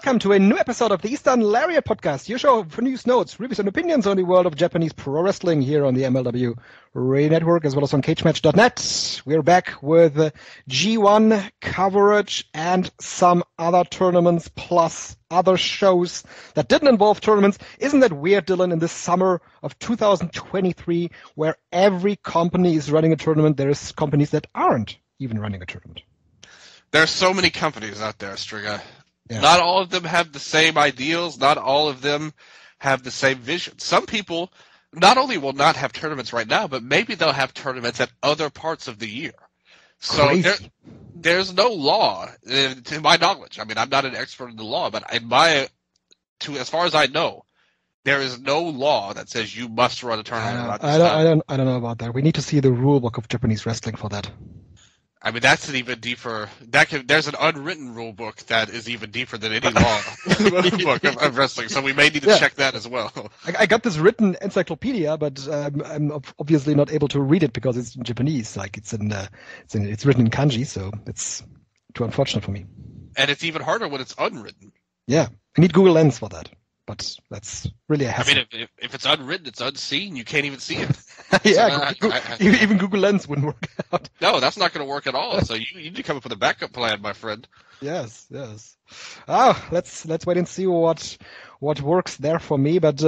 welcome to a new episode of the Eastern Lariat podcast, your show for news, notes, reviews, and opinions on the world of Japanese pro wrestling here on the MLW Radio Network, as well as on CageMatch.net. We're back with G1 coverage and some other tournaments, plus other shows that didn't involve tournaments. Isn't that weird, Dylan, in the summer of 2023, where every company is running a tournament, there is companies that aren't even running a tournament? There's so many companies out there, Strigga. Yeah. Not all of them have the same ideals. Not all of them have the same vision. Some people not only will not have tournaments right now, but maybe they'll have tournaments at other parts of the year. So there's no law, to my knowledge. I mean, I'm not an expert in the law, but as far as I know, there is no law that says you must run a tournament. I don't know about that. We need to see the rule book of Japanese wrestling for that. I mean, that's an even deeper. There's an unwritten rule book that is even deeper than any law book of wrestling. So we may need to check that as well. I got this written encyclopedia, but I'm obviously not able to read it because it's in Japanese. Like it's written in kanji, so it's too unfortunate for me. And it's even harder when it's unwritten. Yeah, I need Google Lens for that. But that's really a hassle. I mean, if it's unwritten, it's unseen. You can't even see it. Yeah, even Google Lens wouldn't work out. No, that's not going to work at all. So you need to come up with a backup plan, my friend. Yes. Let's wait and see what works there for me. But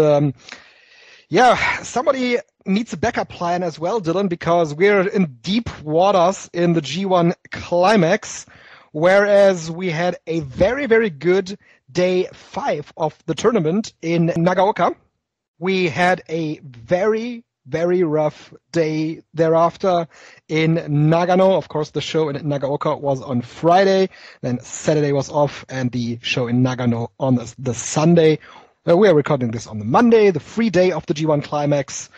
somebody needs a backup plan as well, Dylan, because we're in deep waters in the G1 Climax, whereas we had a very, very good day 5 of the tournament in Nagaoka. We had a very, very rough day thereafter in Nagano. Of course, the show in Nagaoka was on Friday, then Saturday was off, and the show in Nagano on the Sunday. We are recording this on the Monday, the free day of the G1 Climax.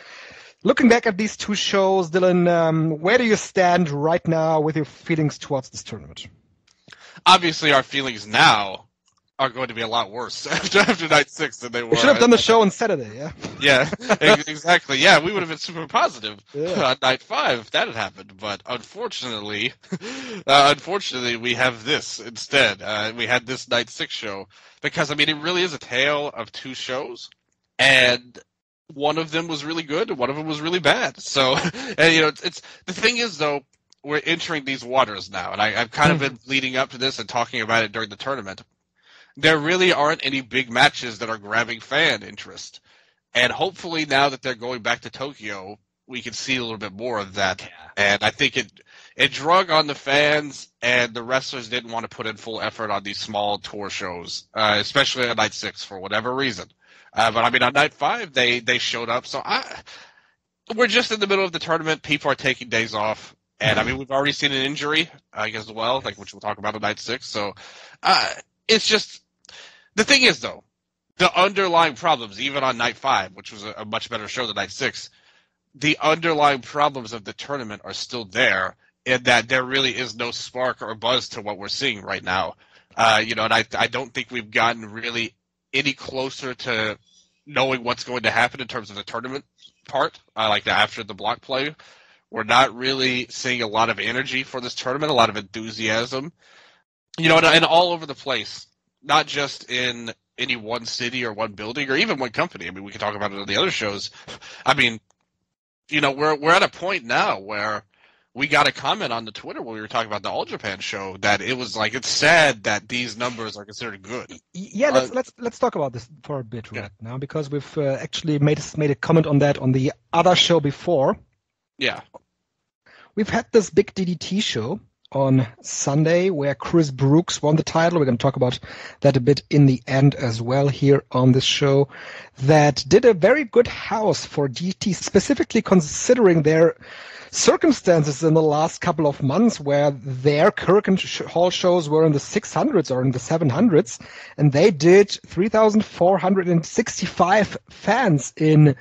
Looking back at these two shows, Dylan, where do you stand right now with your feelings towards this tournament? Obviously, our feelings now are going to be a lot worse after night 6 than they were. We should have done the show on Saturday, yeah? Yeah, exactly. Yeah, we would have been super positive on night 5 if that had happened. But unfortunately, we have this instead. We had this night 6 show because, I mean, it really is a tale of two shows. And one of them was really good and one of them was really bad. So, and it's the thing is, though, we're entering these waters now. And I've kind of been leading up to this and talking about it during the tournament. There really aren't any big matches that are grabbing fan interest. And hopefully now that they're going back to Tokyo, we can see a little bit more of that. Yeah. And I think it drug on the fans, and the wrestlers didn't want to put in full effort on these small tour shows, especially on night 6 for whatever reason. But I mean, on night 5, they showed up. So we're just in the middle of the tournament. People are taking days off. And I mean, we've already seen an injury, as well, which we'll talk about on night 6. So it's just, the thing is, though, the underlying problems, even on night 5, which was a much better show than night 6, the underlying problems of the tournament are still there, in that there really is no spark or buzz to what we're seeing right now. And I don't think we've gotten really any closer to knowing what's going to happen in terms of the tournament part, like after the block play. We're not really seeing a lot of energy for this tournament, a lot of enthusiasm, and all over the place. Not just in any one city or one building or even one company. I mean, we can talk about it on the other shows. I mean, we're at a point now where we got a comment on the Twitter when we were talking about the All Japan show that it was like, it's sad that these numbers are considered good. Yeah, let's talk about this for a bit right now, because we've actually made a comment on that on the other show before. Yeah. We've had this big DDT show on Sunday where Chris Brookes won the title. We're going to talk about that a bit in the end as well here on this show. That did a very good house for DDT, specifically considering their circumstances in the last couple of months where their Korakuen hall shows were in the 600s or in the 700s, and they did 3,465 fans in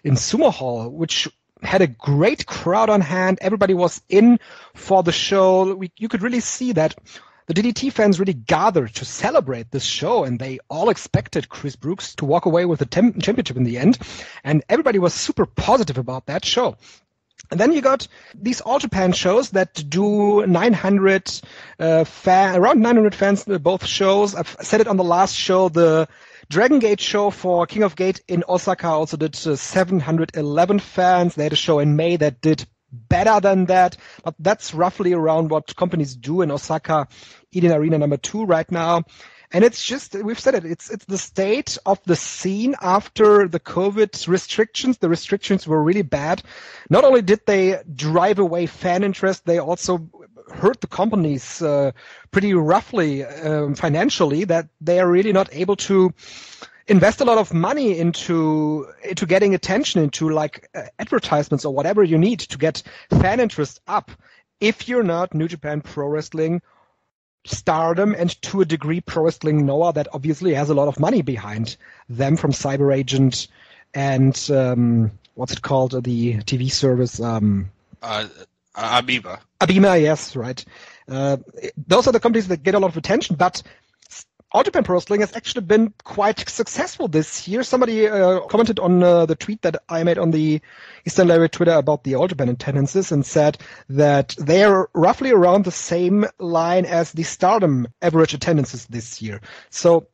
Sumo Hall, which had a great crowd on hand. Everybody was in for the show. You could really see that the DDT fans really gathered to celebrate this show, and they all expected Chris Brookes to walk away with the championship in the end, and everybody was super positive about that show. And then you got these All Japan shows that do 900 around 900 fans in both shows. I've said it on the last show. The Dragon Gate show for King of Gate in Osaka also did 711 fans. They had a show in May that did better than that, but that's roughly around what companies do in Osaka, Eden Arena number 2 right now. And it's just, we've said it, it's the state of the scene after the COVID restrictions. The restrictions were really bad. Not only did they drive away fan interest, they also hurt the companies pretty roughly financially, that they are really not able to invest a lot of money into getting attention, into like advertisements or whatever you need to get fan interest up. If you're not New Japan Pro Wrestling, Stardom, and to a degree Pro Wrestling Noah, that obviously has a lot of money behind them from Cyber Agent and what's it called, the TV service? Amoeba. Amoeba, yes, right. Those are the companies that get a lot of attention, but All Japan Pro Wrestling has actually been quite successful this year. Somebody commented on the tweet that I made on the Eastern Lariat Twitter about the All Japan attendances and said that they are roughly around the same line as the Stardom average attendances this year. So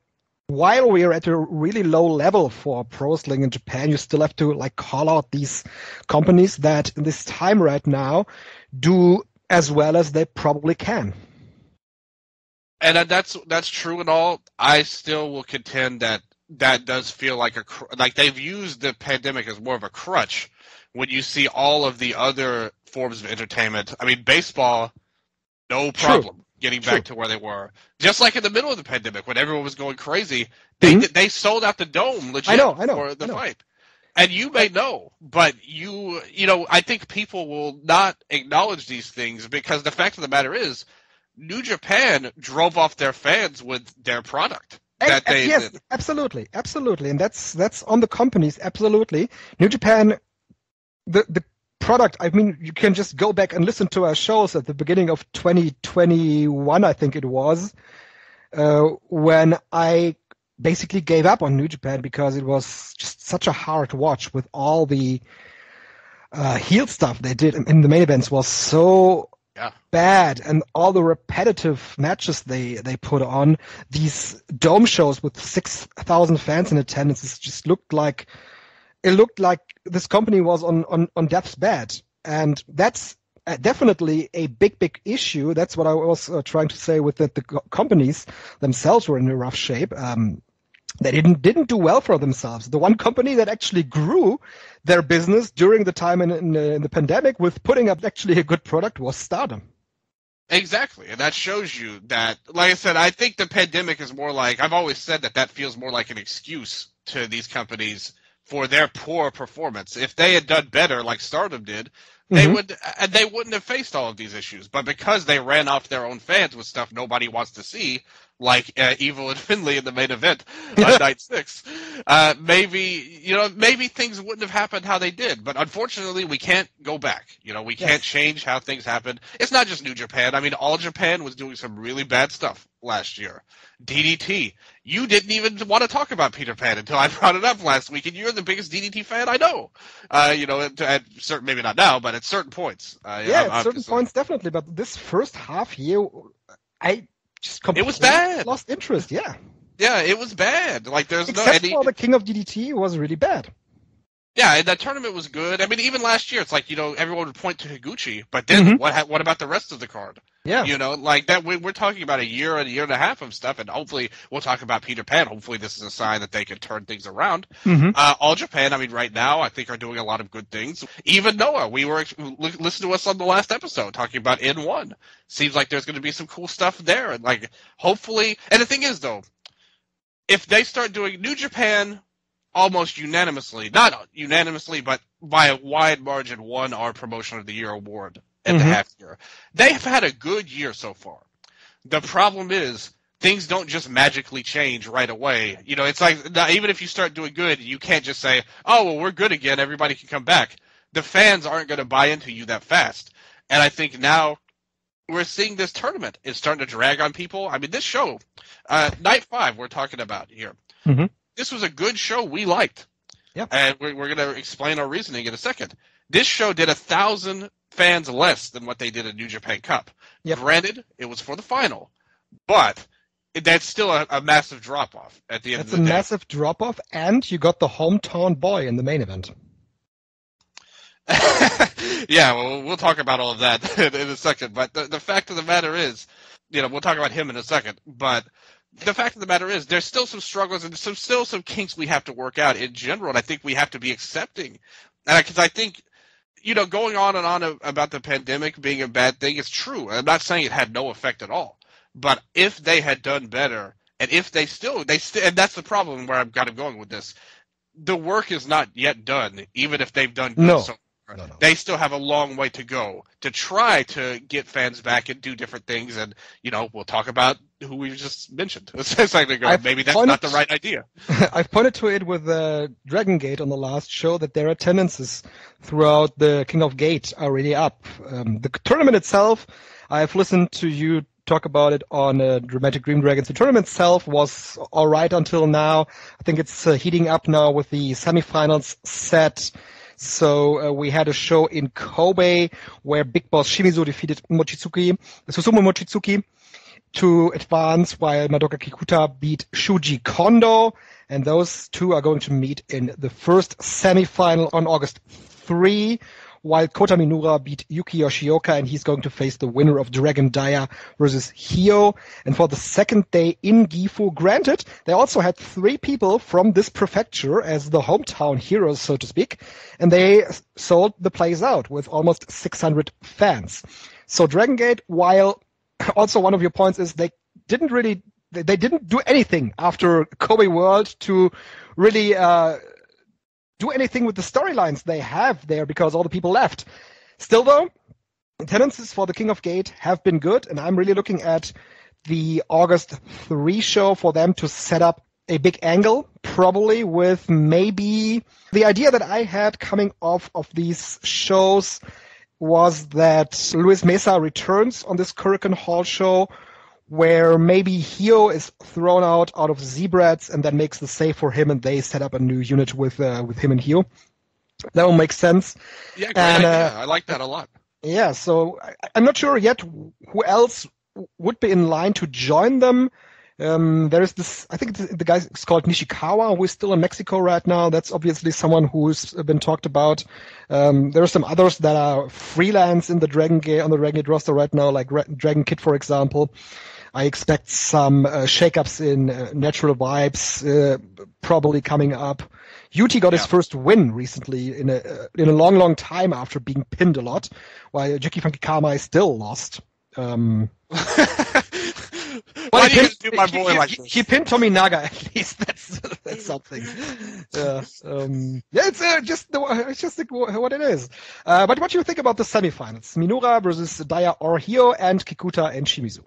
while we are at a really low level for pro wrestling in Japan, you still have to like call out these companies that in this time right now do as well as they probably can. And that's true and all. I still will contend that does feel like like they've used the pandemic as more of a crutch when you see all of the other forms of entertainment. I mean, baseball, no problem getting back to where they were. Just like in the middle of the pandemic when everyone was going crazy, they sold out the Dome legit for the fight. And you may know, but you know, I think people will not acknowledge these things because the fact of the matter is, New Japan drove off their fans with their product. Yes, absolutely, and that's on the companies, absolutely. New Japan, the product. I mean, you can just go back and listen to our shows at the beginning of 2021, I think it was, when I basically gave up on New Japan because it was just such a hard watch with all the heel stuff they did in the main events was so bad, and all the repetitive matches they put on. These dome shows with 6,000 fans in attendance just looked like this company was on death's bed, and that's definitely a big issue. That's what I was trying to say with that the companies themselves were in a rough shape. They didn't do well for themselves. The one company that actually grew their business during the time in the pandemic with putting up actually a good product was Stardom. Exactly, and that shows you that, like I said, I think the pandemic is more like, I've always said that feels more like an excuse to these companies for their poor performance. If they had done better, like Stardom did, they wouldn't have faced all of these issues. But because they ran off their own fans with stuff nobody wants to see, like Evil and Finlay in the main event on night 6, maybe things wouldn't have happened how they did. But unfortunately, we can't go back. We can't change how things happen. It's not just New Japan. I mean, All Japan was doing some really bad stuff last year. DDT. You didn't even want to talk about Peter Pan until I brought it up last week, and you're the biggest DDT fan I know. At certain, maybe not now, but at certain points. At certain points, definitely. But this first half year, I just completely it was bad. Lost interest. Yeah, it was bad. Like except for the King of DDT was really bad. Yeah, and that tournament was good. I mean, even last year, it's like, everyone would point to Higuchi, but then what about the rest of the card? Yeah. Like that, we're talking about a year and a half of stuff, and hopefully we'll talk about Peter Pan. Hopefully this is a sign that they can turn things around. All Japan, I mean, right now, I think are doing a lot of good things. Even Noah, listen to us on the last episode talking about N1. Seems like there's going to be some cool stuff there, and like, hopefully, and the thing is though, if they start doing New Japan, almost unanimously, not unanimously, but by a wide margin, won our Promotion of the Year award at the half year. They have had a good year so far. The problem is things don't just magically change right away. It's like even if you start doing good, you can't just say, oh, well, we're good again, everybody can come back. The fans aren't going to buy into you that fast. And I think now we're seeing this tournament is starting to drag on people. I mean, this show, Night 5 we're talking about here. This was a good show we liked. Yep. And we're going to explain our reasoning in a second. This show did 1,000 fans less than what they did at New Japan Cup. Yep. Granted, it was for the final, but that's still a massive drop-off at the end of the day. That's a massive drop-off, and you got the hometown boy in the main event. Yeah, well, we'll talk about all of that in a second. But the fact of the matter is, we'll talk about him in a second. But the fact of the matter is, there's still some struggles and still some kinks we have to work out in general. And I think we have to be accepting. Because I think, going on and on about the pandemic being a bad thing is true. I'm not saying it had no effect at all. But if they had done better, and if they still, and that's the problem where I'm kind of going with this. The work is not yet done, even if they've done good so far. No. They still have a long way to go to try to get fans back and do different things. And, we'll talk about who we just mentioned a second ago. Maybe that's not the right idea. I've pointed to it with DRAGONGATE on the last show that their attendances throughout the King of Gate are really up. The tournament itself, I've listened to you talk about it on Dramatic Dream Dragons. The tournament itself was all right until now. I think it's heating up now with the semifinals set. So we had a show in Kobe where Big Boss Shimizu defeated Susumu Mochizuki to advance, while Madoka Kikuta beat Shuji Kondo. And those two are going to meet in the first semifinal on August 3. While Kota Minura beat Yuki Yoshioka, and he's going to face the winner of Dragon Dia versus Hio. And for the second day in Gifu, granted, they also had 3 people from this prefecture as the hometown heroes, so to speak, and they sold the place out with almost 600 fans. So DRAGONGATE, while also one of your points is they didn't do anything after Kobe World to really do anything with the storylines they have there because all the people left. Still though, attendances for the King of Gate have been good, and I'm really looking at the August 3 show for them to set up a big angle, probably with maybe the idea that I had coming off of these shows was that Luis Mesa returns on this Korakuen Hall show, where maybe Hio is thrown out of Zebrats and then makes the save for him, and they set up a new unit with him and Hio. That will make sense. Yeah, great idea. I like that a lot. Yeah, so I'm not sure yet who else would be in line to join them. There is this, I think the guy is called Nishikawa, who is still in Mexico right now. That's obviously someone who's been talked about. There are some others that are freelance in the DRAGONGATE, on the DRAGONGATE roster right now, like Dragon Kid, for example. I expect some shakeups in Natural Vibes probably coming up. Yuti got his first win recently in a long, long time after being pinned a lot, while Jackie Funky Kama is still lost. Why do you do my boy like this? He pinned Tommy Naga, at least. That's something. It's just what it is. But what do you think about the semifinals? Minura versus Daya or Hio, and Kikuta and Shimizu.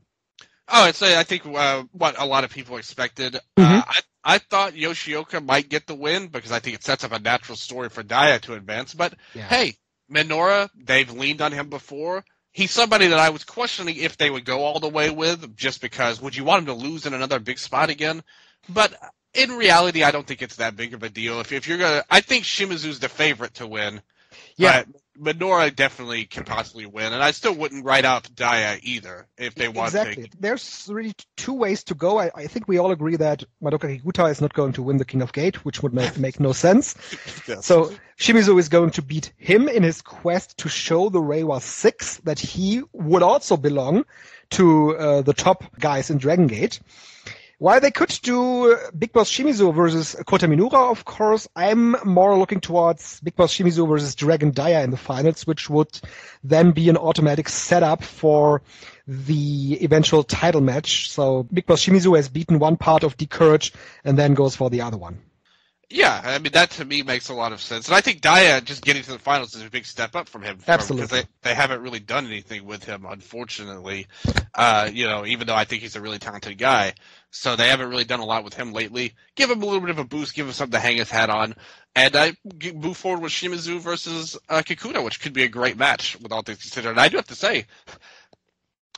Oh, it's I think what a lot of people expected. Mm-hmm. I thought Yoshioka might get the win because I think it sets up a natural story for Daya to advance. But hey, Minoura, they've leaned on him before. He's somebody that I was questioning if they would go all the way with, just because would you want him to lose in another big spot again? But in reality, I don't think it's that big of a deal. If you're gonna, I think Shimizu's the favorite to win. Yeah. But Minoura definitely can possibly win, and I still wouldn't write out Daya either if they want to. Exactly. There's really 2 ways to go. I think we all agree that Madoka Kikuta is not going to win the King of Gate, which would make no sense. Yes. So Shimizu is going to beat him in his quest to show the Reiwa 6 that he would also belong to the top guys in DRAGONGATE. While they could do Big Boss Shimizu versus Kota Minura, of course, I'm more looking towards Big Boss Shimizu versus Dragon Dia in the finals, which would then be an automatic setup for the eventual title match. So Big Boss Shimizu has beaten one part of D-Courage and then goes for the other one. Yeah, I mean, that to me makes a lot of sense. And I think Daya just getting to the finals is a big step up from him. Absolutely. Because they haven't really done anything with him, unfortunately. Even though I think he's a really talented guy. So they haven't really done a lot with him lately. Give him a little bit of a boost, give him something to hang his hat on. And I move forward with Shimizu versus Kikuta, which could be a great match with all things considered. And I do have to say,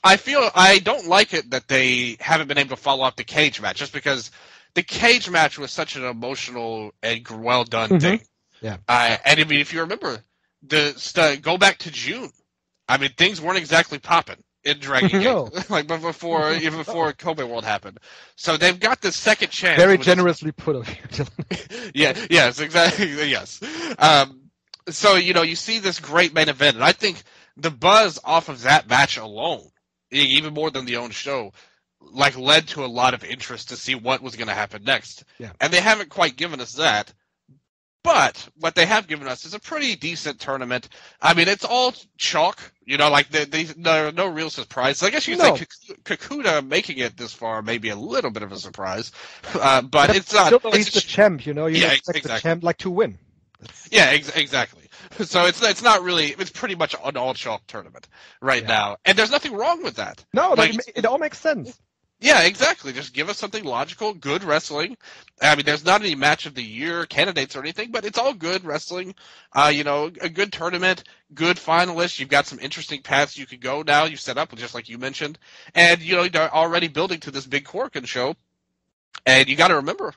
I don't like it that they haven't been able to follow up the cage match, just because the cage match was such an emotional and well-done thing. Yeah. And I mean, if you remember, Go back to June. I mean, things weren't exactly popping in Dragon Gate, No. like even before Kobe World happened. So they've got the second chance. Very generously put of you, Dylan. Yes, exactly. Yes. So you see this great main event, and I think the buzz off of that match alone, even more than the own show, like led to a lot of interest to see what was going to happen next. Yeah. And they haven't quite given us that. But what they have given us is a pretty decent tournament. I mean, it's all chalk, like no real surprise. So I guess you could say Kakuta making it this far may be a little bit of a surprise, but it's not. He's the champ, You expect exactly. the champ to win. Yeah, exactly. So it's not really. It's pretty much an all chalk tournament right now, and there's nothing wrong with that. No, it all makes sense. Yeah, exactly. Just give us something logical, good wrestling. I mean, there's not any match of the year candidates or anything, but it's all good wrestling. A good tournament, good finalists. You've got some interesting paths you could go now. You set up, just like you mentioned, and you're already building to this big Korakuen show. And you got to remember,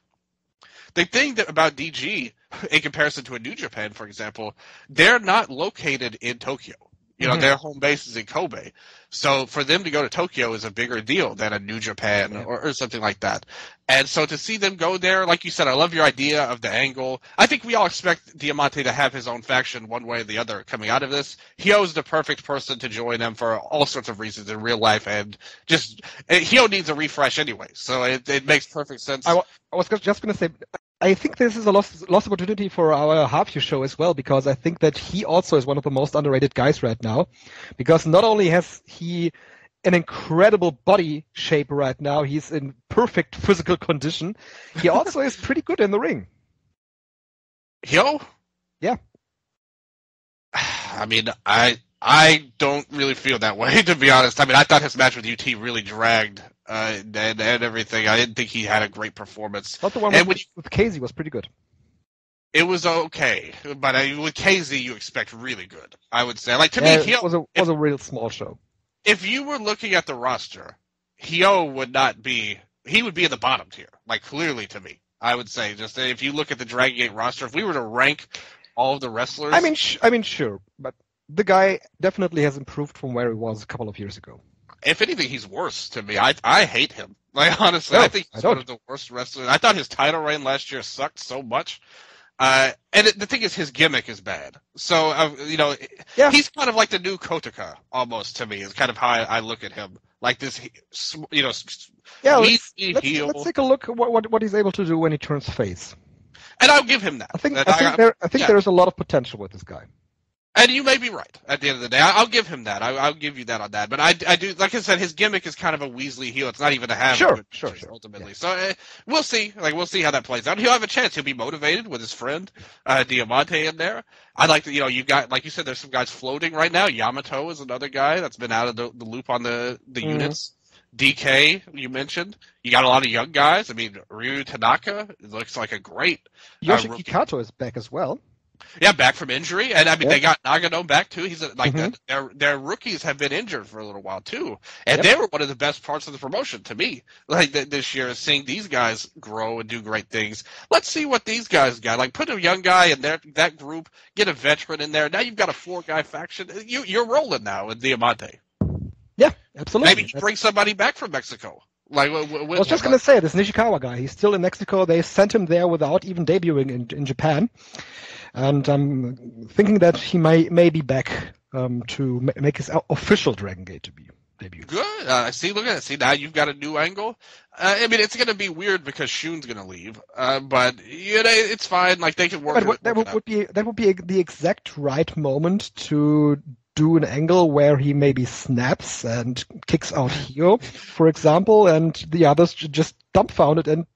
the thing about DG in comparison to a New Japan, for example, they're not located in Tokyo. Their home base is in Kobe. So for them to go to Tokyo is a bigger deal than a New Japan or something like that. And so to see them go there, like you said, I love your idea of the angle. I think we all expect Diamante to have his own faction one way or the other coming out of this. Hio's the perfect person to join them for all sorts of reasons in real life. And Hio needs a refresh anyway. So it makes perfect sense. I was just going to say, I think this is a lost opportunity for our half-year show as well, because I think that he also is one of the most underrated guys right now. Because not only has he an incredible body shape right now, he's in perfect physical condition, he also is pretty good in the ring. Hio? Yeah. I mean, I don't really feel that way, to be honest. I mean, I thought his match with UT really dragged and everything. I didn't think he had a great performance. Not the one with Casey was pretty good. It was okay, but with Casey, you expect really good. I would say, like to me, Hio was a real small show. If you were looking at the roster, Hio would not be. He would be in the bottom tier, like clearly to me. I would say, just if you look at the Dragon Gate roster, if we were to rank all of the wrestlers, I mean, sure, but the guy definitely has improved from where he was a couple of years ago. If anything, he's worse to me. I hate him. Like honestly, I think he's one of the worst wrestlers. I thought his title reign last year sucked so much. And the thing is, his gimmick is bad. So he's kind of like the new Kotaka almost to me. Is kind of how I look at him. Like this, let's take a look at what he's able to do when he turns face. And I'll give him that. I think there is a lot of potential with this guy. And you may be right at the end of the day. I'll give him that. I'll give you that on that. But I do, like I said, his gimmick is kind of a Weasley heel. It's not even a have. Sure. Ultimately. Yeah. So we'll see. We'll see how that plays out. He'll have a chance. He'll be motivated with his friend Diamante in there. I like that. You got, like you said, there's some guys floating right now. Yamato is another guy that's been out of the loop on the units. DK, you mentioned. You got a lot of young guys. I mean, Ryu Tanaka looks like a great. Yoshiki Kato is back as well. Yeah, back from injury, and I mean they got Nagano back too. He's their rookies have been injured for a little while too, and they were one of the best parts of the promotion to me. Like this year, seeing these guys grow and do great things. Let's see what these guys got. Like put a young guy in that group, get a veteran in there. Now you've got a 4-guy faction. You're rolling now with Diamante. Yeah, absolutely. Maybe you bring somebody back from Mexico. Like I was just going to say, this Nishikawa guy, he's still in Mexico. They sent him there without even debuting in Japan. And I'm thinking that he may be back to make his official Dragon Gate debut. Good. Look at it. See, now you've got a new angle. I mean, it's going to be weird because Shun's going to leave. But it's fine. Like they can work. But that would be the exact right moment to do an angle where he maybe snaps and kicks out Hio, for example, and the others just dumbfounded and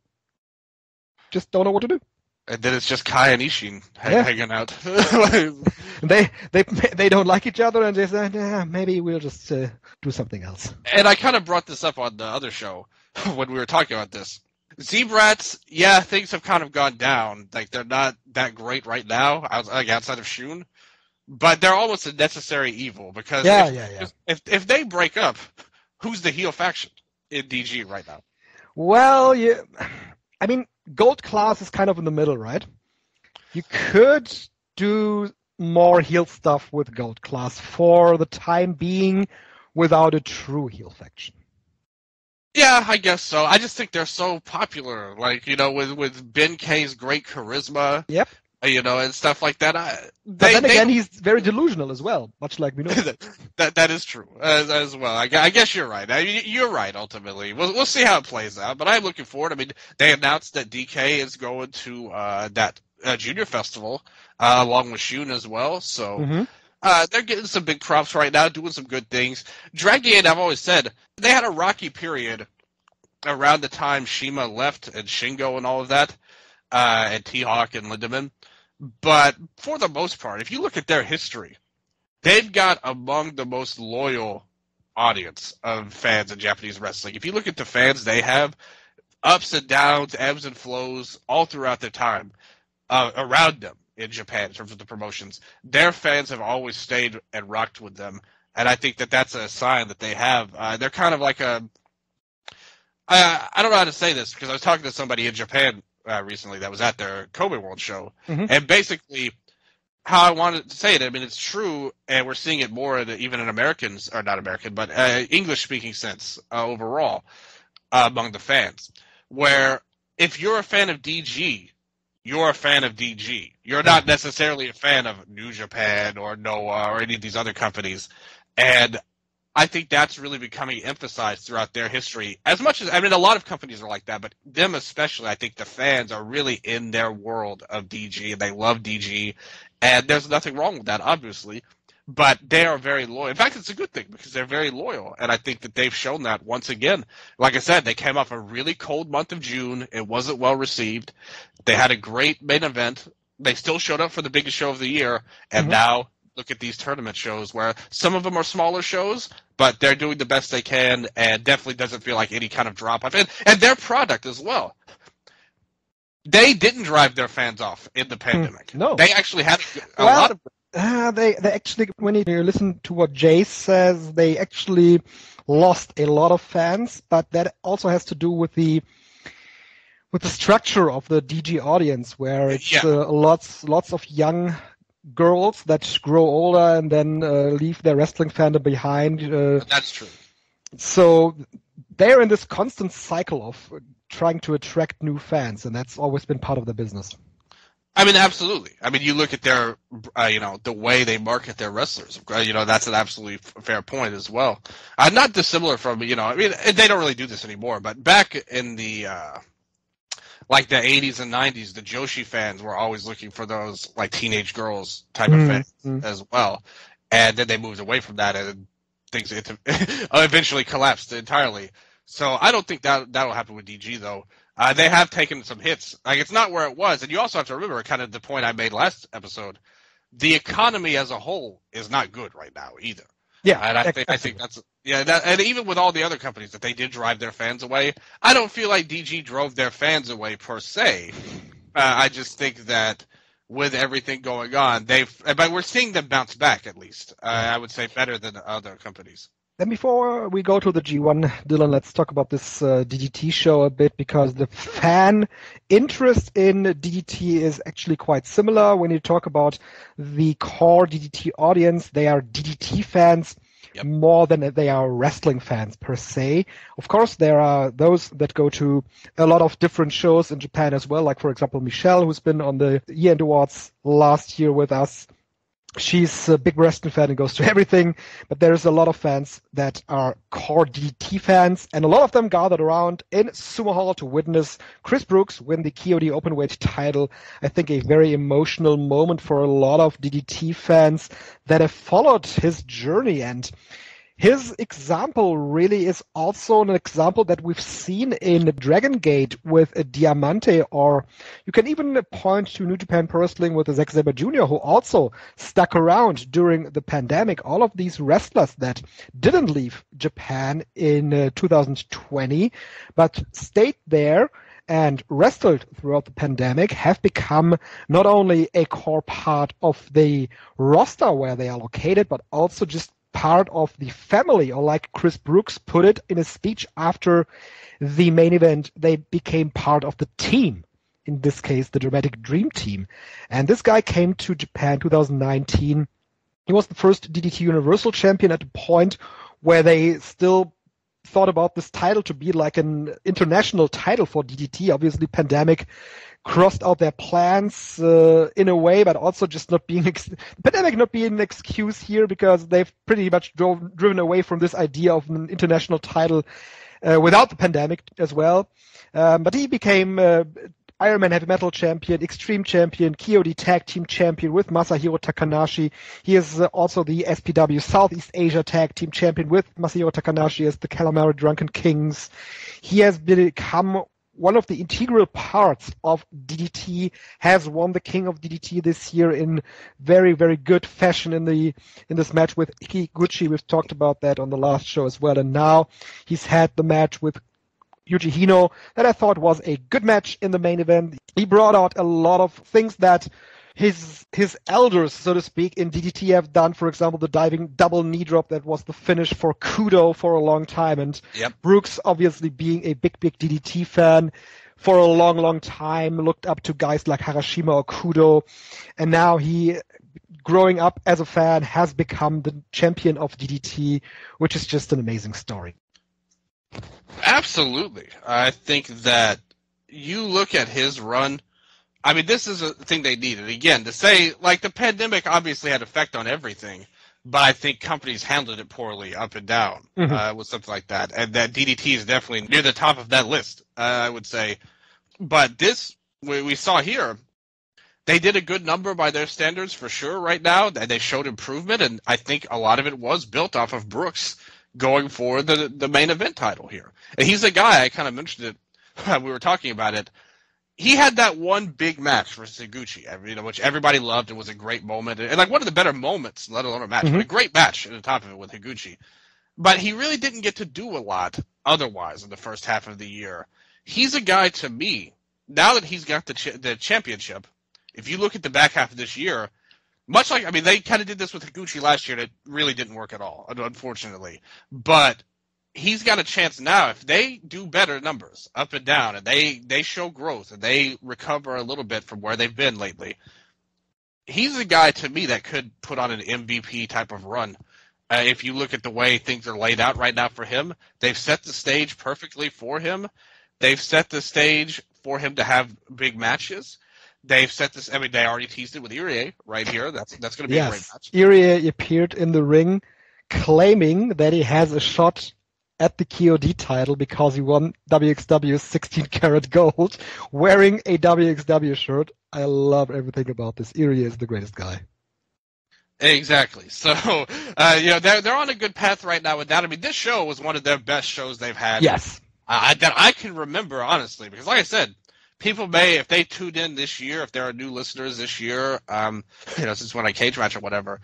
just don't know what to do. And then it's just Kai and Ishin hanging out. they don't like each other, and they say, maybe we'll just do something else. And I kind of brought this up on the other show when we were talking about this. Zebrats, things have kind of gone down. Like they're not that great right now, outside of Shun. But they're almost a necessary evil because if they break up, who's the heel faction in DG right now? Well, I mean, Gold Class is kind of in the middle, right? You could do more heel stuff with Gold Class for the time being without a true heel faction. Yeah, I guess so. I just think they're so popular. Like, with Ben K's great charisma. Yep. And stuff like that. But then again, he's very delusional as well, much like we know. that is true as well. I guess you're right. You're right. Ultimately, we'll see how it plays out. But I'm looking forward. I mean, they announced that DK is going to that junior festival along with Shun as well. So they're getting some big props right now, doing some good things. DRAGONGATE, I've always said, they had a rocky period around the time Shima left and Shingo and all of that, and T-Hawk and Lindemann. But for the most part, if you look at their history, they've got among the most loyal audience of fans in Japanese wrestling. If you look at the fans they have, ups and downs, ebbs and flows, all throughout their time around them in Japan in terms of the promotions, their fans have always stayed and rocked with them. And I think that that's a sign that they have. They're kind of like I don't know how to say this because I was talking to somebody in Japan recently that was at their Kobe World show. And basically how I wanted to say it, I mean, it's true, and we're seeing it more even in Americans, or not American, but English-speaking sense overall among the fans, where if you're a fan of DG, you're a fan of DG. You're not necessarily a fan of New Japan or Noah or any of these other companies. And I think that's really becoming emphasized throughout their history. As much as, I mean, a lot of companies are like that, but them especially, I think the fans are really in their world of DG, and they love DG. And there's nothing wrong with that, obviously. But they are very loyal. In fact, it's a good thing because they're very loyal. And I think that they've shown that once again. Like I said, they came off a really cold month of June. It wasn't well received. They had a great main event. They still showed up for the biggest show of the year. And now look at these tournament shows where some of them are smaller shows, but they're doing the best they can and definitely doesn't feel like any kind of drop-off. And their product as well. They didn't drive their fans off in the pandemic. No. They actually had a lot of... They actually, when you listen to what Jace says, they actually lost a lot of fans, but that also has to do with the structure of the DG audience, where it's lots of young girls that grow older and then leave their wrestling fandom behind. That's true. So they're in this constant cycle of trying to attract new fans, and that's always been part of the business. I mean, absolutely. I mean, you look at their, the way they market their wrestlers. That's an absolutely fair point as well. Not dissimilar from, I mean, they don't really do this anymore, but back in the, like the 80s and 90s, the Joshi fans were always looking for those, like, teenage girls type of fans as well. And then they moved away from that, and things eventually collapsed entirely. So I don't think that'll happen with DG, though. They have taken some hits. Like, it's not where it was. And you also have to remember kind of the point I made last episode. The economy as a whole is not good right now either. Yeah. And I think that's, and even with all the other companies that they did drive their fans away, I don't feel like DG drove their fans away per se. I just think that with everything going on, but we're seeing them bounce back at least. I would say better than other companies. Then before we go to the G1, Dylan, let's talk about this DDT show a bit, because the fan interest in DDT is actually quite similar. When you talk about the core DDT audience, they are DDT fans more than they are wrestling fans per se. Of course, there are those that go to a lot of different shows in Japan as well, like, for example, Michelle, who's been on the Year-End Awards last year with us. She's a big wrestling fan and goes to everything, but there's a lot of fans that are core DDT fans, and a lot of them gathered around in Sumo Hall to witness Chris Brookes win the KOD Openweight title. I think a very emotional moment for a lot of DDT fans that have followed his journey, and his example really is also an example that we've seen in DRAGONGATE with a Diamante, or you can even point to New Japan Pro Wrestling with a Zack Sabre Jr., who also stuck around during the pandemic. All of these wrestlers that didn't leave Japan in 2020, but stayed there and wrestled throughout the pandemic have become not only a core part of the roster where they are located, but also just part of the family, or like Chris Brookes put it in a speech after the main event, they became part of the team. in this case, the Dramatic Dream Team. And this guy came to Japan 2019. He was the first DDT Universal Champion at a point where they still thought about this title to be like an international title for DDT. Obviously, pandemic crossed out their plans in a way, but also just not being pandemic not being an excuse here, because they've pretty much driven away from this idea of an international title without the pandemic as well. But he became Ironman Heavy Metal Champion, Extreme Champion, KOD Tag Team Champion with Masahiro Takanashi. He is also the SPW Southeast Asia Tag Team Champion with Masahiro Takanashi as the Calamari Drunken Kings. He has become one of the integral parts of DDT, has won the King of DDT this year in very, very good fashion in this match with Higuchi. We've talked about that on the last show as well. And now he's had the match with Yuji Hino that I thought was a good match in the main event. He brought out a lot of things that his elders, so to speak, in DDT have done. For example, the diving double knee drop that was the finish for Kudo for a long time. And Brookes, obviously being a big DDT fan for a long, long time, looked up to guys like Harashima or Kudo. And now he, growing up as a fan, has become the champion of DDT, which is just an amazing story. Absolutely. I think that you look at his run, I mean, this is a thing they needed. Again, to say, like, the pandemic obviously had effect on everything, but I think companies handled it poorly up and down with something like that. And that DDT is definitely near the top of that list, I would say. But this, we saw here, they did a good number by their standards for sure right now, and they showed improvement, and I think a lot of it was built off of Brookes going for the main event title here. And he's a guy, I kind of mentioned it, we were talking about it, he had that one big match versus Higuchi, which everybody loved and was a great moment. And like one of the better moments, let alone a match, but a great match at the top of it with Higuchi. But he really didn't get to do a lot otherwise in the first half of the year. He's a guy, to me, now that he's got the championship, if you look at the back half of this year, much like, I mean, they kind of did this with Higuchi last year, and it really didn't work at all, unfortunately. But he's got a chance now. If they do better numbers up and down, and they show growth, and they recover a little bit from where they've been lately, he's a guy, to me, that could put on an MVP type of run. If you look at the way things are laid out right now for him, they've set the stage perfectly for him. They've set the stage for him to have big matches. They've set this. I mean, they already teased it with Irie right here. That's going to be a great match. Irie appeared in the ring, claiming that he has a shot at the KOD title because he won WXW 16 karat gold, wearing a WXW shirt. I love everything about this. Irie is the greatest guy. Exactly. So, they're on a good path right now with that. I mean, this show was one of their best shows they've had. Yes. That I can remember, honestly, because like I said, people may, if they tuned in this year, if there are new listeners this year, since when I cage match or whatever,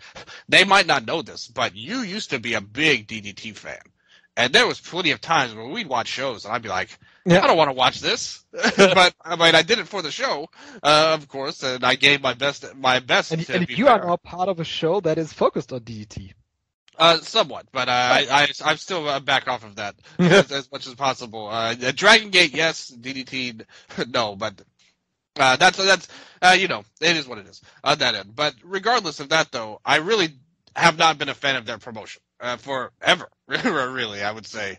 they might not know this, but you used to be a big DDT fan. And there was plenty of times when we'd watch shows and I'd be like, I don't want to watch this. But I mean, I did it for the show, of course, and I gave my best. And you are now part of a show that is focused on DDT. Somewhat, but I'm still back off of that as much as possible. Dragon Gate, yes. DDT, no. But that's it is what it is on that end. But regardless of that, though, I really have not been a fan of their promotion forever. Really, I would say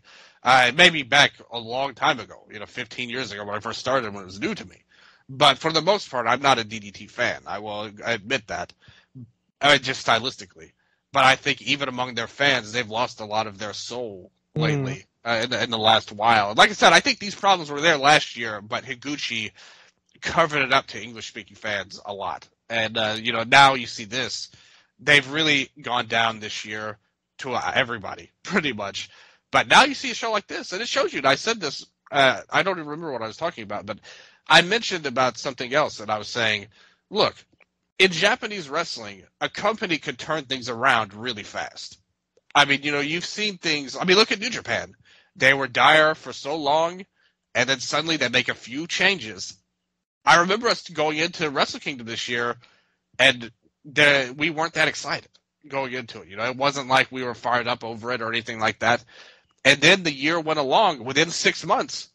maybe back a long time ago, 15 years ago when I first started, when it was new to me. But for the most part, I'm not a DDT fan. I will admit that, just stylistically. But I think even among their fans, they've lost a lot of their soul lately in the last while. And like I said, I think these problems were there last year, but Higuchi covered it up to English-speaking fans a lot. And, now you see this. They've really gone down this year to everybody, pretty much. But now you see a show like this, and it shows you. And I said this, I don't even remember what I was talking about, but I mentioned about something else, and I was saying, look, in Japanese wrestling, a company could turn things around really fast. I mean, you've seen things. I mean, look at New Japan. They were dire for so long, and then suddenly they make a few changes. I remember us going into Wrestle Kingdom this year, and we weren't that excited going into it. It wasn't like we were fired up over it or anything like that. And then the year went along. Within 6 months,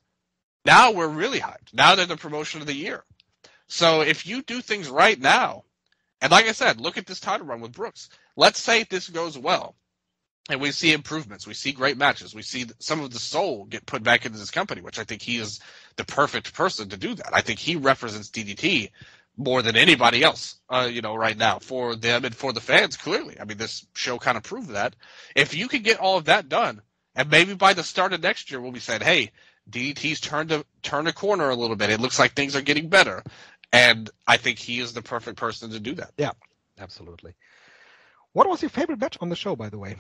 now we're really hyped. Now they're the promotion of the year. So if you do things right now, and like I said, look at this title run with Brookes. Let's say this goes well, and we see improvements. We see great matches. We see some of the soul get put back into this company, which I think he is the perfect person to do that. I think he represents DDT more than anybody else, right now for them and for the fans, clearly. I mean, this show kind of proved that. If you can get all of that done, and maybe by the start of next year we'll be saying, hey, DDT's turned a corner a little bit. It looks like things are getting better. And I think he is the perfect person to do that. Yeah, absolutely. What was your favorite match on the show, by the way?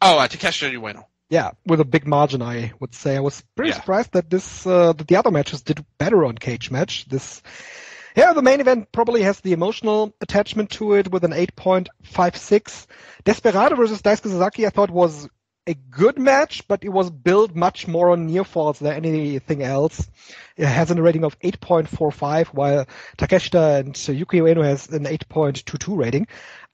Oh, Takeshita Ueno. Yeah, with a big margin, I would say. I was pretty surprised that that the other matches did better on Cage Match. The main event probably has the emotional attachment to it with an 8.56. Desperado versus Daisuke Sasaki, I thought was a good match, but it was built much more on near falls than anything else. It has a rating of 8.45, while Takeshita and Yuki Ueno has an 8.22 rating.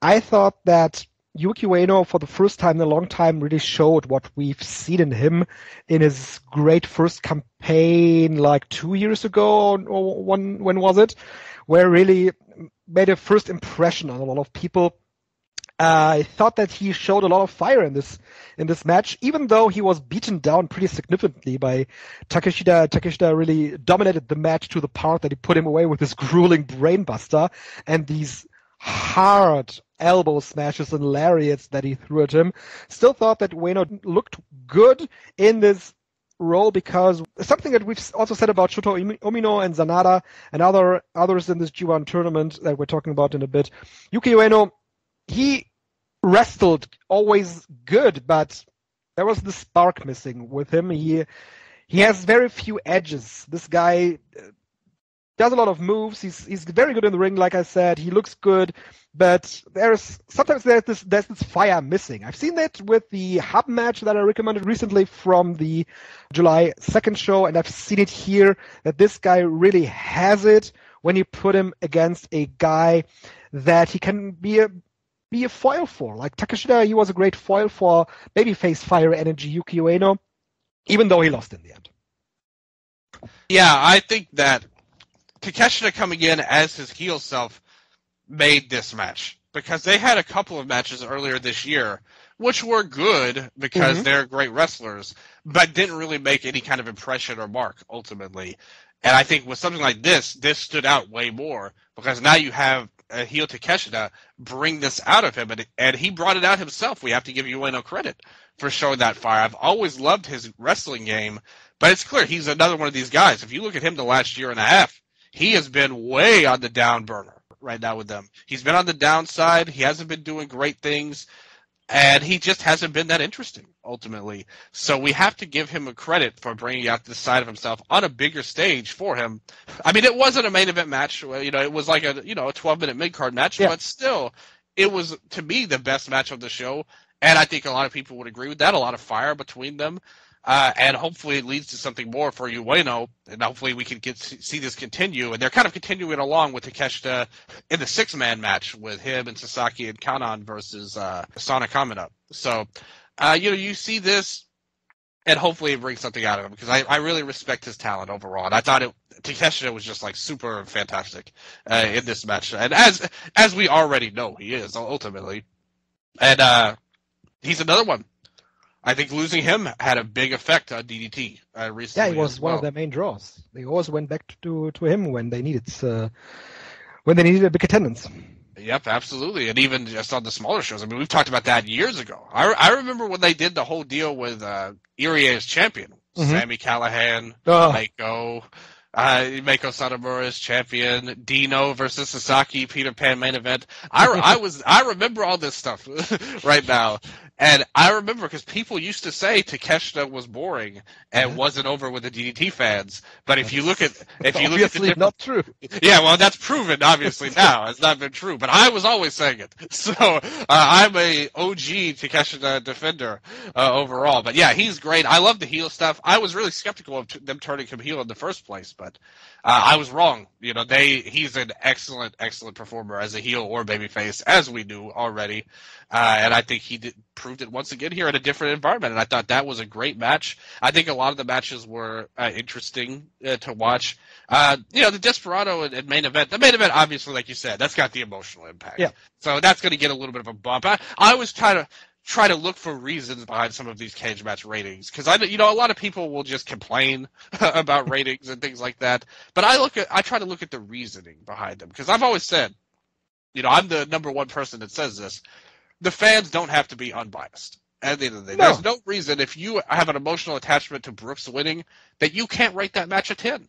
I thought that Yuki Ueno, for the first time in a long time, really showed what we've seen in him in his great first campaign like 2 years ago, or when was it? Where really made a first impression on a lot of people. I thought that he showed a lot of fire in this match, even though he was beaten down pretty significantly by Takeshita. Takeshita really dominated the match to the part that he put him away with this grueling brainbuster and these hard elbow smashes and lariats that he threw at him. Still thought that Ueno looked good in this role, because something that we've also said about Shota Umino and Sanada and others in this G1 tournament that we're talking about in a bit. Yuki Ueno, he wrestled always good, but there was the spark missing with him. He has very few edges. This guy does a lot of moves. He's very good in the ring, like I said. He looks good, but there's this fire missing. I've seen that with the hub match that I recommended recently from the July 2nd show, and I've seen it here that this guy really has it when you put him against a guy that he can be a foil for. Like Takeshita, he was a great foil for babyface Fire Energy Yuki Ueno, even though he lost in the end. Yeah, I think that Takeshita coming in as his heel self made this match, because they had a couple of matches earlier this year which were good because they're great wrestlers, but didn't really make any kind of impression or mark ultimately. And I think with something like this stood out way more, because now you have a heel Takeshita bring this out of him, and he brought it out himself. We have to give Ueno credit for showing that fire. I've always loved his wrestling game, but it's clear he's another one of these guys. If you look at him the last year and a half, he has been way on the down burner right now with them. He's been on the downside. He hasn't been doing great things, and he just hasn't been that interesting, ultimately. So we have to give him a credit for bringing out this side of himself on a bigger stage for him. I mean, it wasn't a main event match. It was like a 12-minute mid-card match, but still, it was, to me, the best match of the show, and I think a lot of people would agree with that. A lot of fire between them. And hopefully it leads to something more for Ueno, and hopefully we can see this continue. And they're kind of continuing along with Takeshita in the six-man match with him and Sasaki and Kanan versus Sana Kamina. So, you see this, and hopefully it brings something out of him, because I really respect his talent overall. And I thought Takeshita was just like super fantastic in this match, and as we already know, he is ultimately. And he's another one. I think losing him had a big effect on DDT recently. Yeah, he was one of their main draws. They always went back to him when they needed a big attendance. Yep, absolutely. And even just on the smaller shows. I mean, we've talked about that years ago. I remember when they did the whole deal with Irie as champion. Sami Callihan, Meiko Satomura as champion, Dino versus Sasaki, Peter Pan main event. I remember all this stuff right now. And I remember because people used to say Takeshita was boring and wasn't over with the DDT fans. But if you look at the not true. Yeah, well, that's proven obviously now. It's not been true, but I was always saying it. So I'm a OG Takeshita defender overall. But yeah, he's great. I love the heel stuff. I was really skeptical of them turning him heel in the first place, but I was wrong. He's an excellent performer as a heel or babyface, as we knew already, and I think he proved it once again here in a different environment. And I thought that was a great match. I think a lot of the matches were interesting to watch. The Desperado and main event. The main event, obviously, like you said, that's got the emotional impact. Yeah. So that's going to get a little bit of a bump. I always try to look for reasons behind some of these cage match ratings, because a lot of people will just complain about ratings and things like that. But I try to look at the reasoning behind them, because I've always said, I'm the number one person that says this. The fans don't have to be unbiased. At the end of the day, there's no reason, if you have an emotional attachment to Brookes winning, that you can't rate that match a 10.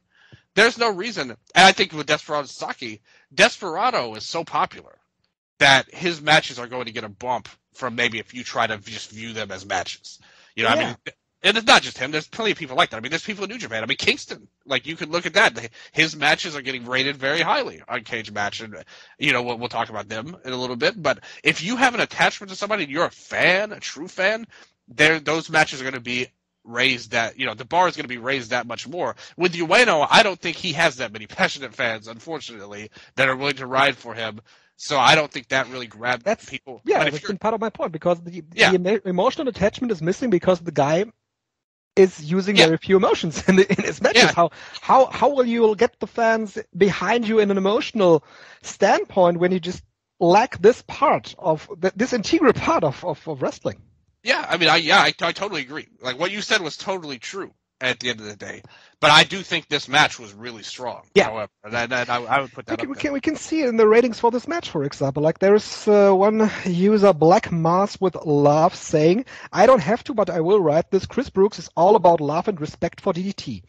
There's no reason. And I think with Desperado Sasaki, Desperado is so popular that his matches are going to get a bump from maybe if you try to just view them as matches. I mean, and it's not just him. There's plenty of people like that. I mean, there's people in New Japan. I mean, Kingston, like, you could look at that. His matches are getting rated very highly on Cage Match, and, we'll talk about them in a little bit. But if you have an attachment to somebody and you're a fan, a true fan, those matches are going to be raised the bar is going to be raised that much more. With Ueno, I don't think he has that many passionate fans, unfortunately, that are willing to ride for him. So I don't think that really grabbed people. Yeah, that's been part of my point, because the emotional attachment is missing because the guy is using very few emotions in his matches. Yeah. How will you get the fans behind you in an emotional standpoint when you just lack this part of this integral part of wrestling? Yeah, I mean, I totally agree. Like, what you said was totally true at the end of the day. But I do think this match was really strong. Yeah. However, and I would put that we can see it in the ratings for this match, for example. Like, there's one user, Black Mars with Love, saying, "I don't have to, but I will write this. Chris Brookes is all about love and respect for DDT."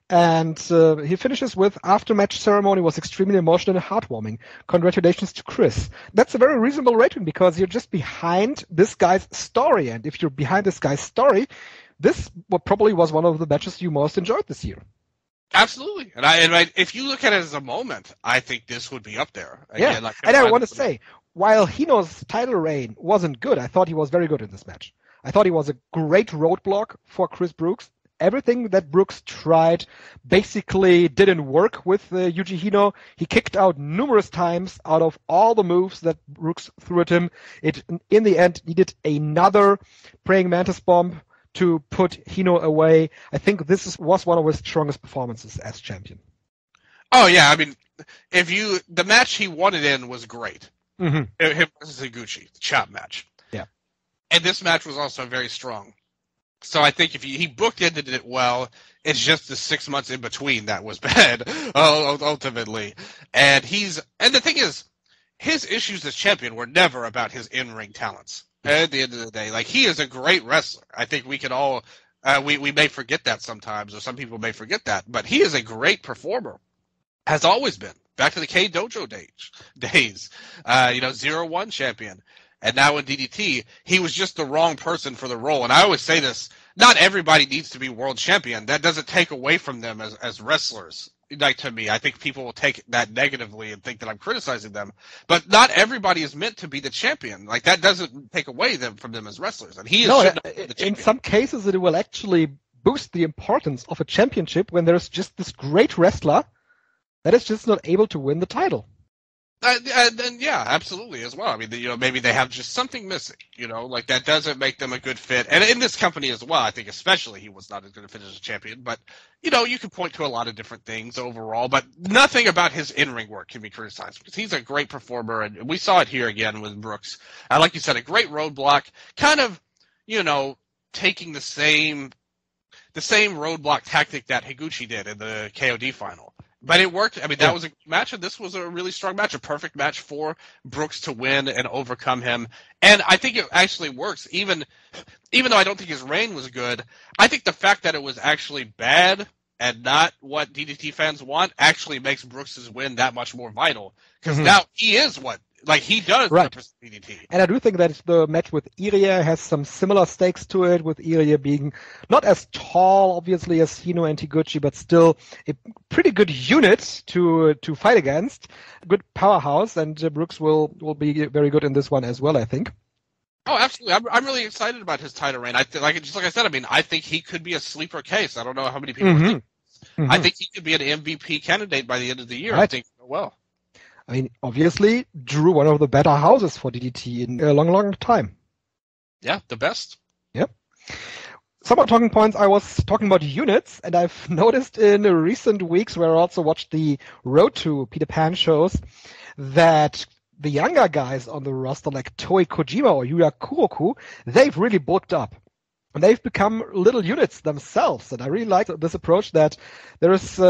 And he finishes with, "After-match ceremony was extremely emotional and heartwarming. Congratulations to Chris." That's a very reasonable rating, because you're just behind this guy's story. And if you're behind this guy's story, this probably was one of the matches you most enjoyed this year. Absolutely. And if you look at it as a moment, I think this would be up there. Again, and I want to say, while Hino's title reign wasn't good, I thought he was very good in this match. I thought he was a great roadblock for Chris Brookes. Everything that Brookes tried basically didn't work with Yuji Hino. He kicked out numerous times out of all the moves that Brookes threw at him. It, in the end, needed another praying mantis bomb to put Hino away. I think this was one of his strongest performances as champion. Oh, yeah. I mean, the match he won it in was great. Mm-hmm. Him versus Higuchi, the chop match. Yeah. And this match was also very strong. So I think if he bookended it well, it's just the 6 months in between that was bad, ultimately. And the thing is, his issues as champion were never about his in-ring talents. At the end of the day, like, he is a great wrestler. I think we can all, we may forget that sometimes, or some people may forget that, but he is a great performer. Has always been. Back to the K Dojo days. 0-1 champion. And now in DDT, he was just the wrong person for the role. And I always say this, not everybody needs to be world champion. That doesn't take away from them as wrestlers. Like, to me, I think people will take that negatively and think that I'm criticizing them. But not everybody is meant to be the champion. Like, that doesn't take away from them as wrestlers. And he is the champion. In some cases, it will actually boost the importance of a championship when there's just this great wrestler that is just not able to win the title. And yeah, absolutely as well. I mean, maybe they have just something missing, like that doesn't make them a good fit. And in this company as well, I think especially he was not as good a fit as a champion. But, you can point to a lot of different things overall, but nothing about his in-ring work can be criticized because he's a great performer. And we saw it here again with Brookes. Like you said, a great roadblock, kind of, taking the same roadblock tactic that Higuchi did in the KOD final. But it worked. I mean, that was a match, and this was a really strong match, a perfect match for Brookes to win and overcome him. And I think it actually works, even though I don't think his reign was good. I think the fact that it was actually bad and not what DDT fans want actually makes Brooks' win that much more vital. Because now he is he does represent DDT. And I do think that the match with Irie has some similar stakes to it, with Irie being not as tall, obviously, as Hino and Higuchi, but still a pretty good unit to fight against. A good powerhouse, and Brookes will be very good in this one as well, I think. Oh, absolutely. I'm really excited about his title reign. Just like I said, I mean, I think he could be a sleeper case. I don't know how many people think. I think he could be an MVP candidate by the end of the year. Right. I think well. I mean, obviously, Drew, one of the better houses for DDT in a long, long time. Yeah, the best. Yep. Some more talking points. I was talking about units, and I've noticed in recent weeks, where I also watched the Road to Peter Pan shows, that the younger guys on the roster, like Toei Kojima or Yuya Kuroku, they've really bulked up. And they've become little units themselves. And I really like this approach that there is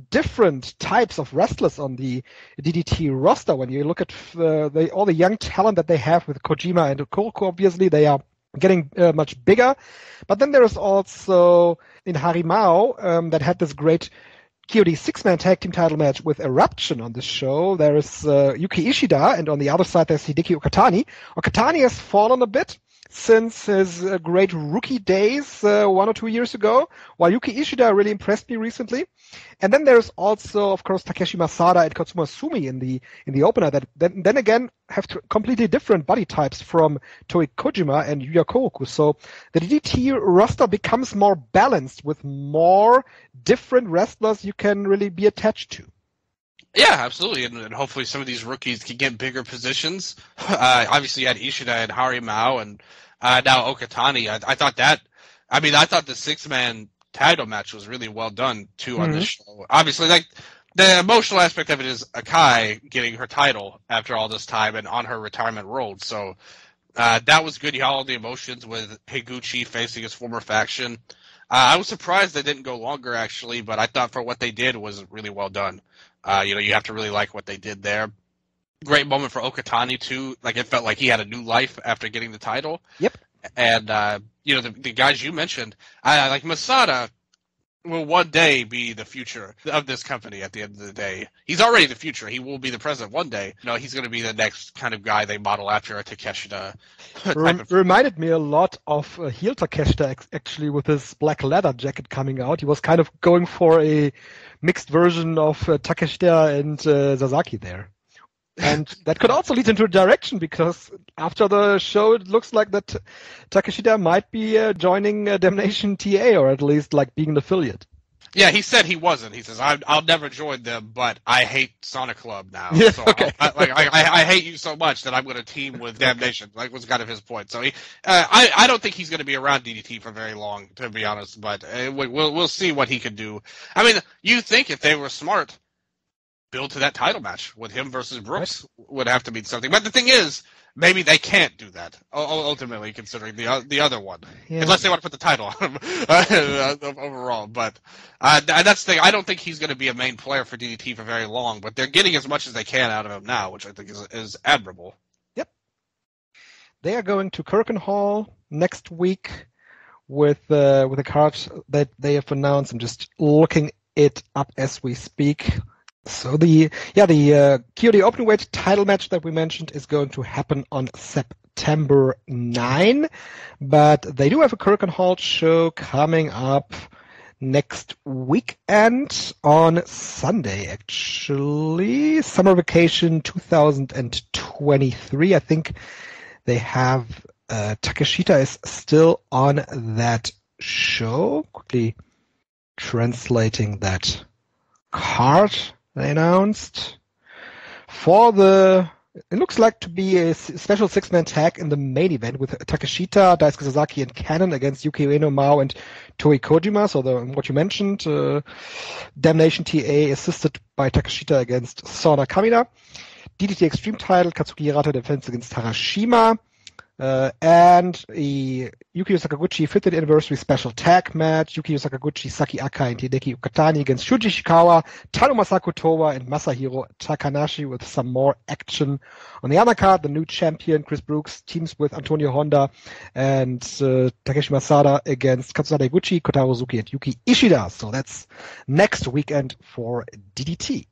different types of wrestlers on the DDT roster. When you look at all the young talent that they have with Kojima and Kuroku, obviously, they are getting much bigger. But then there is also in Harimao that had this great KOD six-man tag team title match with Eruption on the show. There is Yuki Ishida, and on the other side there's Hideki Okatani. Okatani has fallen a bit since his great rookie days 1 or 2 years ago, while Yuki Ishida really impressed me recently. And then there's also, of course, Takeshi Masada and Katsuma Sumi in the opener that then again have completely different body types from Toei Kojima and Yuya Kuroku. So the DDT roster becomes more balanced with more different wrestlers you can really be attached to. Yeah, absolutely, and hopefully some of these rookies can get bigger positions. Obviously, you had Ishida and Harimao, and now Okatani. I thought the six-man title match was really well done too on this show. Obviously, like the emotional aspect of it is Akai getting her title after all this time and on her retirement road. So that was good. You had all the emotions with Higuchi facing his former faction. I was surprised they didn't go longer, actually, but I thought for what they did was really well done. You have to really like what they did there. Great moment for Okatani, too. Like, it felt like he had a new life after getting the title. Yep. And, the guys you mentioned, like Masada will one day be the future of this company at the end of the day. He's already the future. He will be the president one day. He's going to be the next kind of guy they model after a Takeshita. Reminded me a lot of heel Takeshita, actually, with his black leather jacket coming out. He was kind of going for a mixed version of Takeshita and Sasaki there. And that could also lead into a direction, because after the show, it looks like that Takeshita might be joining Damnation TA, or at least like being an affiliate. Yeah, he said he wasn't. He says, I'll never join them, but I hate Sonic Club now. Yeah, so okay. I hate you so much that I'm going to team with Damnation. Like, was kind of his point. So I don't think he's going to be around DDT for very long, to be honest. But we'll see what he can do. I mean, you think if they were smart, build to that title match with him versus Brooks would have to mean something. But the thing is, maybe they can't do that, ultimately, considering the other one. Yeah. Unless they want to put the title on him overall. But that's the thing. I don't think he's going to be a main player for DDT for very long, but they're getting as much as they can out of him now, which I think is admirable. Yep. They are going to Korakuen Hall next week with a card that they have announced. I'm just looking it up as we speak. So the KOD Openweight title match that we mentioned is going to happen on September 9, but they do have a Korakuen Hall show coming up next weekend on Sunday, actually. Summer Vacation 2023. I think they have Takeshita is still on that show. Quickly translating that card they announced it looks like to be a special six-man tag in the main event with Takeshita, Daisuke Sasaki, and Cannon against Yuki Ueno, Mao, and Toei Kojima. So what you mentioned, Damnation TA assisted by Takeshita against Sona Kamina. DDT Extreme title, Katsuki Hirata defense against Harashima. And a Yukio Sakaguchi 50th anniversary special tag match. Yukio Sakaguchi, Saki Akai, and Hideki Okatani against Shuji Ishikawa, Taro Masako Towa, and Masahiro Takanashi with some more action. On the other card, the new champion, Chris Brookes, teams with Antonio Honda and Takeshi Masada against Katsuhara Higuchi, Kotaro Suzuki, and Yuki Ishida. So that's next weekend for DDT.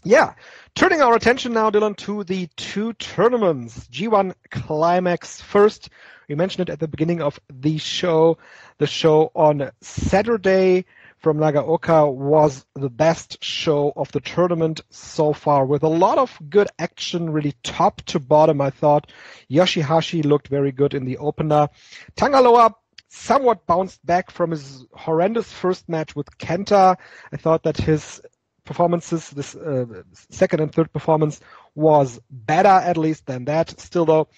Yeah, turning our attention now, Dylan, to the two tournaments. G1 Climax first. We mentioned it at the beginning of the show. The show on Saturday from Nagaoka was the best show of the tournament so far, with a lot of good action, really top to bottom, I thought. Yoshihashi looked very good in the opener. Tangaloa somewhat bounced back from his horrendous first match with Kenta. I thought that his performances, this second and third performance, was better at least than that. Still, though,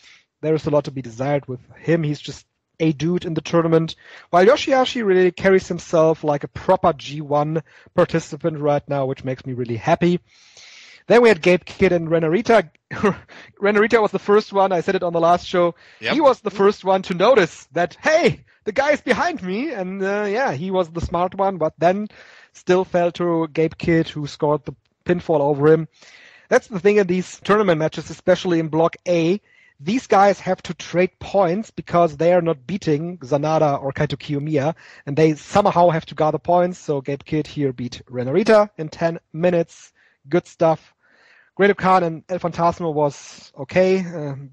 there is a lot to be desired with him. He's just a dude in the tournament, while Yoshihashi really carries himself like a proper G1 participant right now, which makes me really happy. Then we had Gabe Kidd and Ren Narita. Ren Narita was the first one, I said it on the last show. Yep. He was the first one to notice that, hey, the guy is behind me, and he was the smart one, but then still fell to Gabe Kidd, who scored the pinfall over him. That's the thing in these tournament matches, especially in Block A. These guys have to trade points because they are not beating Sanada or Kaito Kiyomiya, and they somehow have to gather points. So Gabe Kidd here beat Ren Narita in 10 minutes. Good stuff. Great Khan and El Fantasma was okay.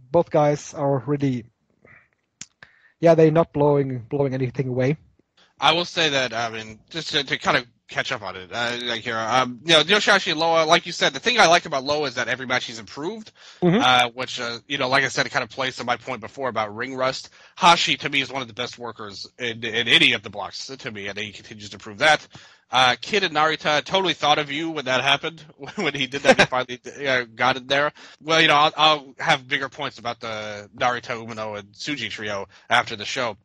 Both guys are really, they're not blowing anything away. I will say that, I mean, just to kind of catch up on it, Yoshihashi and Loa, like you said, the thing I like about Loa is that every match he's improved, which, like I said, it kind of plays to my point before about ring rust. Hashi, to me, is one of the best workers in any of the blocks, to me, and he continues to prove that. Kidd and Narita, totally thought of you when that happened, when he did that, he finally got it there. Well, I'll have bigger points about the Narita, Umino, and Tsuji trio after the show.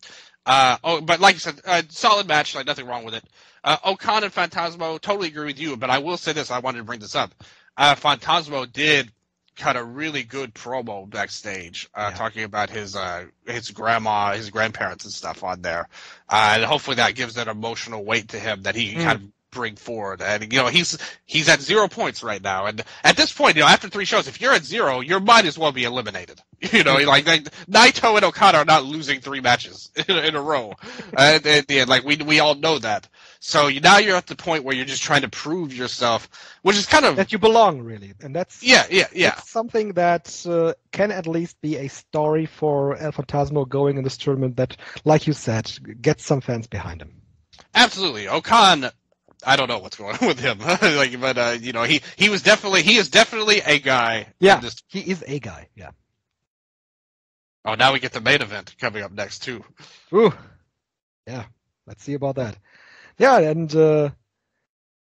But like you said, solid match, like nothing wrong with it. Okan and Phantasmo, totally agree with you, but I will say this, I wanted to bring this up. Phantasmo did cut a really good promo backstage, talking about his grandma, his grandparents and stuff on there. And hopefully that gives that emotional weight to him that he can kind of bring forward. And, he's at 0 points right now. And at this point, after 3 shows, if you're at 0, you might as well be eliminated. Like Naito and Okada are not losing 3 matches in a row. At the end, like we all know that. So now you're at the point where you're just trying to prove yourself, which is kind of that you belong, really, and that's that's something that can at least be a story for El Fantasmo going in this tournament. That, like you said, gets some fans behind him. Absolutely, Okan. I don't know what's going on with him, he is definitely a guy. Yeah, he is a guy. Yeah. Oh, now we get the main event coming up next too. Ooh, yeah. Let's see about that. Yeah, and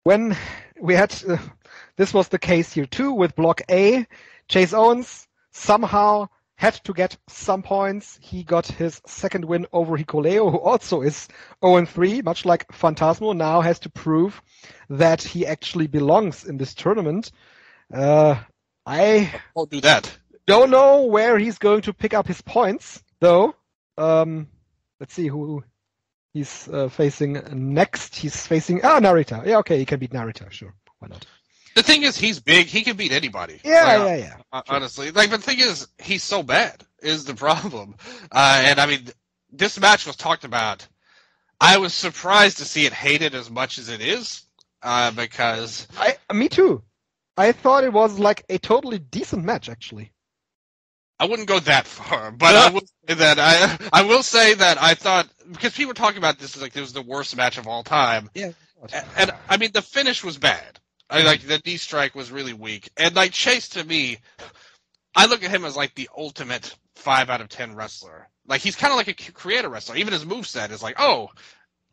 when we had this was the case here too with Block A, Chase Owens somehow had to get some points. He got his second win over Hikuleo, who also is 0-3, much like Phantasmo, now has to prove that he actually belongs in this tournament. I won't do that. Don't know where he's going to pick up his points, though. Let's see who he's facing next. He's facing Narita. Yeah, okay, he can beat Narita, sure. Why not? The thing is, he's big. He can beat anybody. Yeah. Honestly. But the thing is, he's so bad is the problem. And, I mean, this match was talked about. I was surprised to see it hated as much as it is, because... Me too. I thought it was like a totally decent match, actually. I wouldn't go that far, but I will say that I thought, because people were talking about this as like it was the worst match of all time. Yeah. And I mean, the finish was bad. The knee strike was really weak. And like Chase, to me, I look at him as like the ultimate 5 out of 10 wrestler. Like he's kind of like a creator wrestler. Even his moveset is like, oh,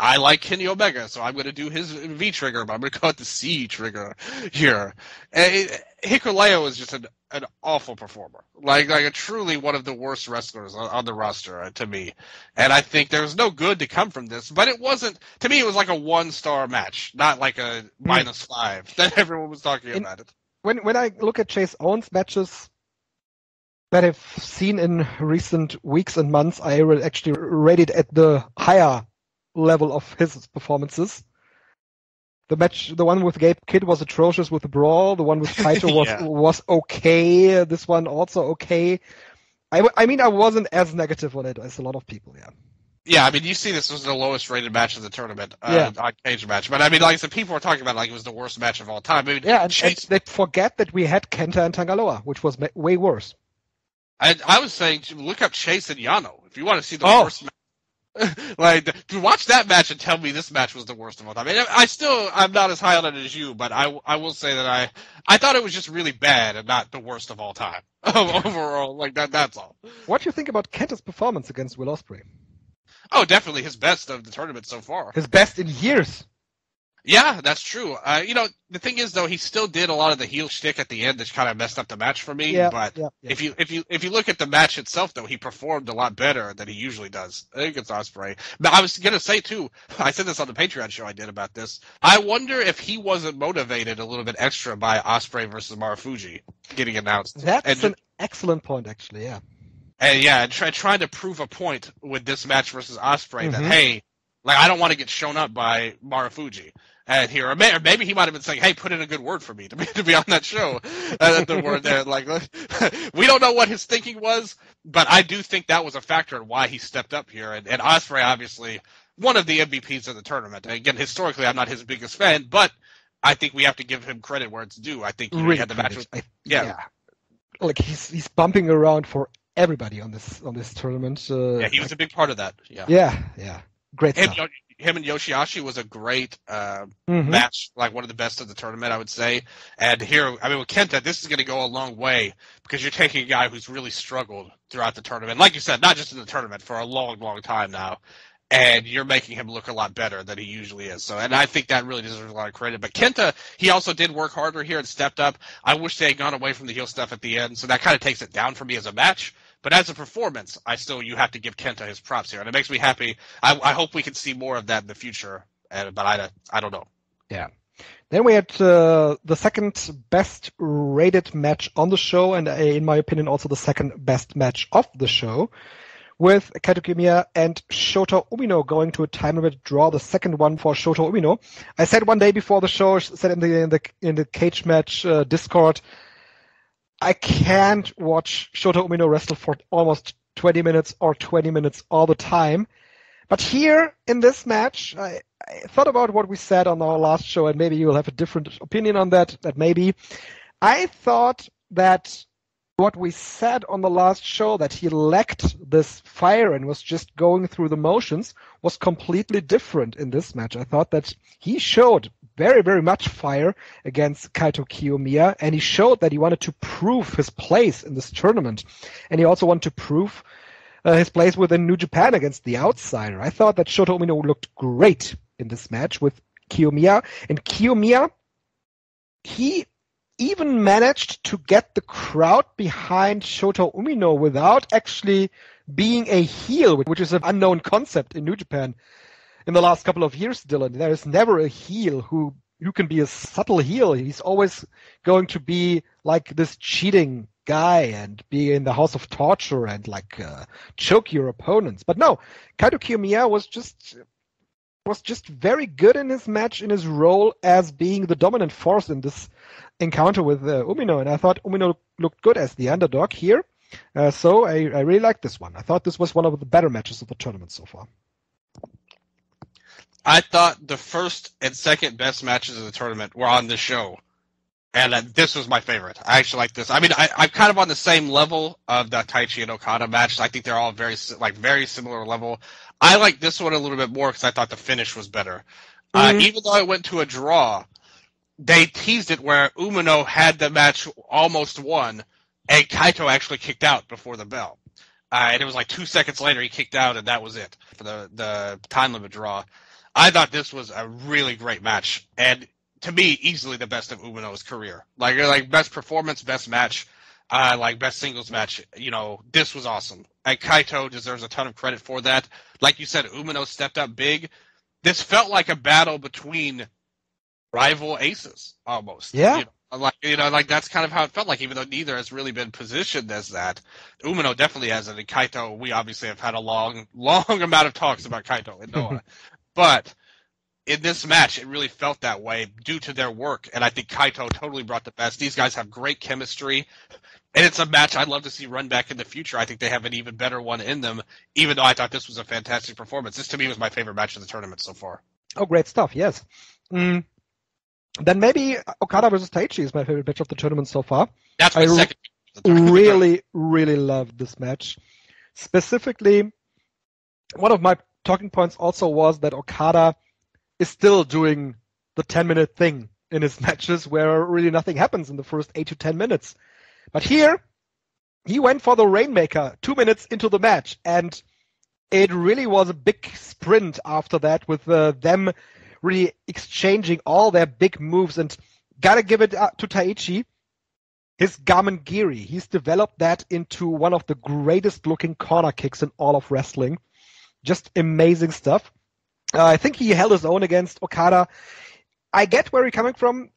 I like Kenny Omega, so I'm going to do his V trigger, but I'm going to call it the C trigger here. Hikuleo is just an awful performer. Like a truly one of the worst wrestlers on the roster to me. And I think there's no good to come from this, but it wasn't, to me it was like a 1-star match, not like a -5 that everyone was talking about it. When I look at Chase Owens matches that I've seen in recent weeks and months, I will actually rate it at the higher level of his performances. The one with Gabe Kidd was atrocious with the brawl. The one with Kaito was okay. This one also okay. I mean, I wasn't as negative on it as a lot of people. Yeah. Yeah, I mean, you see, this was the lowest rated match of the tournament, on Cage Match. But I mean, like I said, people were talking about it like it was the worst match of all time. I mean, and they forget that we had Kenta and Tangaloa, which was way worse. I was saying, look up Chase and Yano if you want to see the worst match. Like, to watch that match and tell me this match was the worst of all time. I mean, I'm not as high on it as you, but I will say that I thought it was just really bad and not the worst of all time overall. Like that's all. What do you think about Kenta's performance against Will Ospreay? Oh, definitely his best of the tournament so far. His best in years. Yeah, that's true. The thing is, though, he still did a lot of the heel shtick at the end, which kind of messed up the match for me. But if you look at the match itself, though, he performed a lot better than he usually does against Ospreay. But I was gonna say too, I said this on the Patreon show I did about this. I wonder if he wasn't motivated a little bit extra by Ospreay versus Marufuji getting announced. That's an excellent point, actually. Yeah. And trying to prove a point with this match versus Ospreay that hey, like I don't want to get shown up by Marufuji. And here, or maybe he might have been saying, "Hey, put in a good word for me to be on that show." The word there, like we don't know what his thinking was, but I do think that was a factor in why he stepped up here. And Ospreay, obviously, one of the MVPs of the tournament. And again, historically, I'm not his biggest fan, but I think we have to give him credit where it's due. I think he had the match. Like he's bumping around for everybody on this tournament. He was a big part of that. Yeah. Great stuff. Him and Yoshihashi was a great match, like one of the best of the tournament, I would say. And here, I mean, with Kenta, this is going to go a long way because you're taking a guy who's really struggled throughout the tournament. Like you said, not just in the tournament, for a long, long time now. And you're making him look a lot better than he usually is. So, and I think that really deserves a lot of credit. But Kenta, he also did work harder here and stepped up. I wish they had gone away from the heel stuff at the end, so that kind of takes it down for me as a match. But as a performance, you have to give Kenta his props here, and it makes me happy. I hope we can see more of that in the future, but I don't know. Yeah. Then we had the second best rated match on the show, and in my opinion, also the second best match of the show, with Kaito Kiyomiya and Shota Umino going to a time limit draw. The second one for Shota Umino. I said one day before the show, said in the cage match Discord, I can't watch Shota Umino wrestle for almost 20 minutes or 20 minutes all the time. But here in this match, I thought about what we said on our last show, and maybe you'll have a different opinion on that maybe. I thought that what we said on the last show, that he lacked this fire and was just going through the motions, was completely different in this match. I thought that he showed very, very much fire against Kaito Kiyomiya, and he showed that he wanted to prove his place in this tournament. And he also wanted to prove his place within New Japan against the outsider. I thought that Shota Umino looked great in this match with Kiyomiya. And Kiyomiya, he even managed to get the crowd behind Shota Umino without actually being a heel, which is an unknown concept in New Japan. In the last couple of years, Dylan, there is never a heel who can be a subtle heel. He's always going to be like this cheating guy and be in the house of torture and choke your opponents. But no, Kaito Kiyomiya was just very good in his match, in his role as being the dominant force in this encounter with Umino. And I thought Umino looked good as the underdog here. So I really liked this one. I thought this was one of the better matches of the tournament so far. I thought the first and second best matches of the tournament were on this show, and this was my favorite. I actually like this. I mean, I'm kind of on the same level of the Taichi and Okada match. I think they're all very similar level. I like this one a little bit more because I thought the finish was better. Even though it went to a draw, they teased it where Umino had the match almost won, and Kaito actually kicked out before the bell. And it was like 2 seconds later he kicked out, and that was it for the time limit draw. I thought this was a really great match, and to me, easily the best of Umino's career. Like best performance, best match, best singles match. This was awesome. And Kaito deserves a ton of credit for that. Like you said, Umino stepped up big. This felt like a battle between rival aces, almost. Yeah. That's kind of how it felt like, even though neither has really been positioned as that. Umino definitely has it, and Kaito, we obviously have had a long, long amount of talks about Kaito and Noah. But in this match, it really felt that way due to their work, and I think Kaito totally brought the best. These guys have great chemistry, and it's a match I'd love to see run back in the future. I think they have an even better one in them, even though I thought this was a fantastic performance. This, to me, was my favorite match of the tournament so far. Oh, great stuff, yes. Then maybe Okada versus Taichi is my favorite match of the tournament so far. That's my second. Really, really loved this match. Specifically, one of my talking points also was that Okada is still doing the 10-minute thing in his matches where really nothing happens in the first 8 to 10 minutes. But here, he went for the Rainmaker 2 minutes into the match, and it really was a big sprint after that with them really exchanging all their big moves. And gotta give it to Taichi. His Gamengiri, he's developed that into one of the greatest looking corner kicks in all of wrestling. Just amazing stuff. I think he held his own against Okada. I get where he's coming from.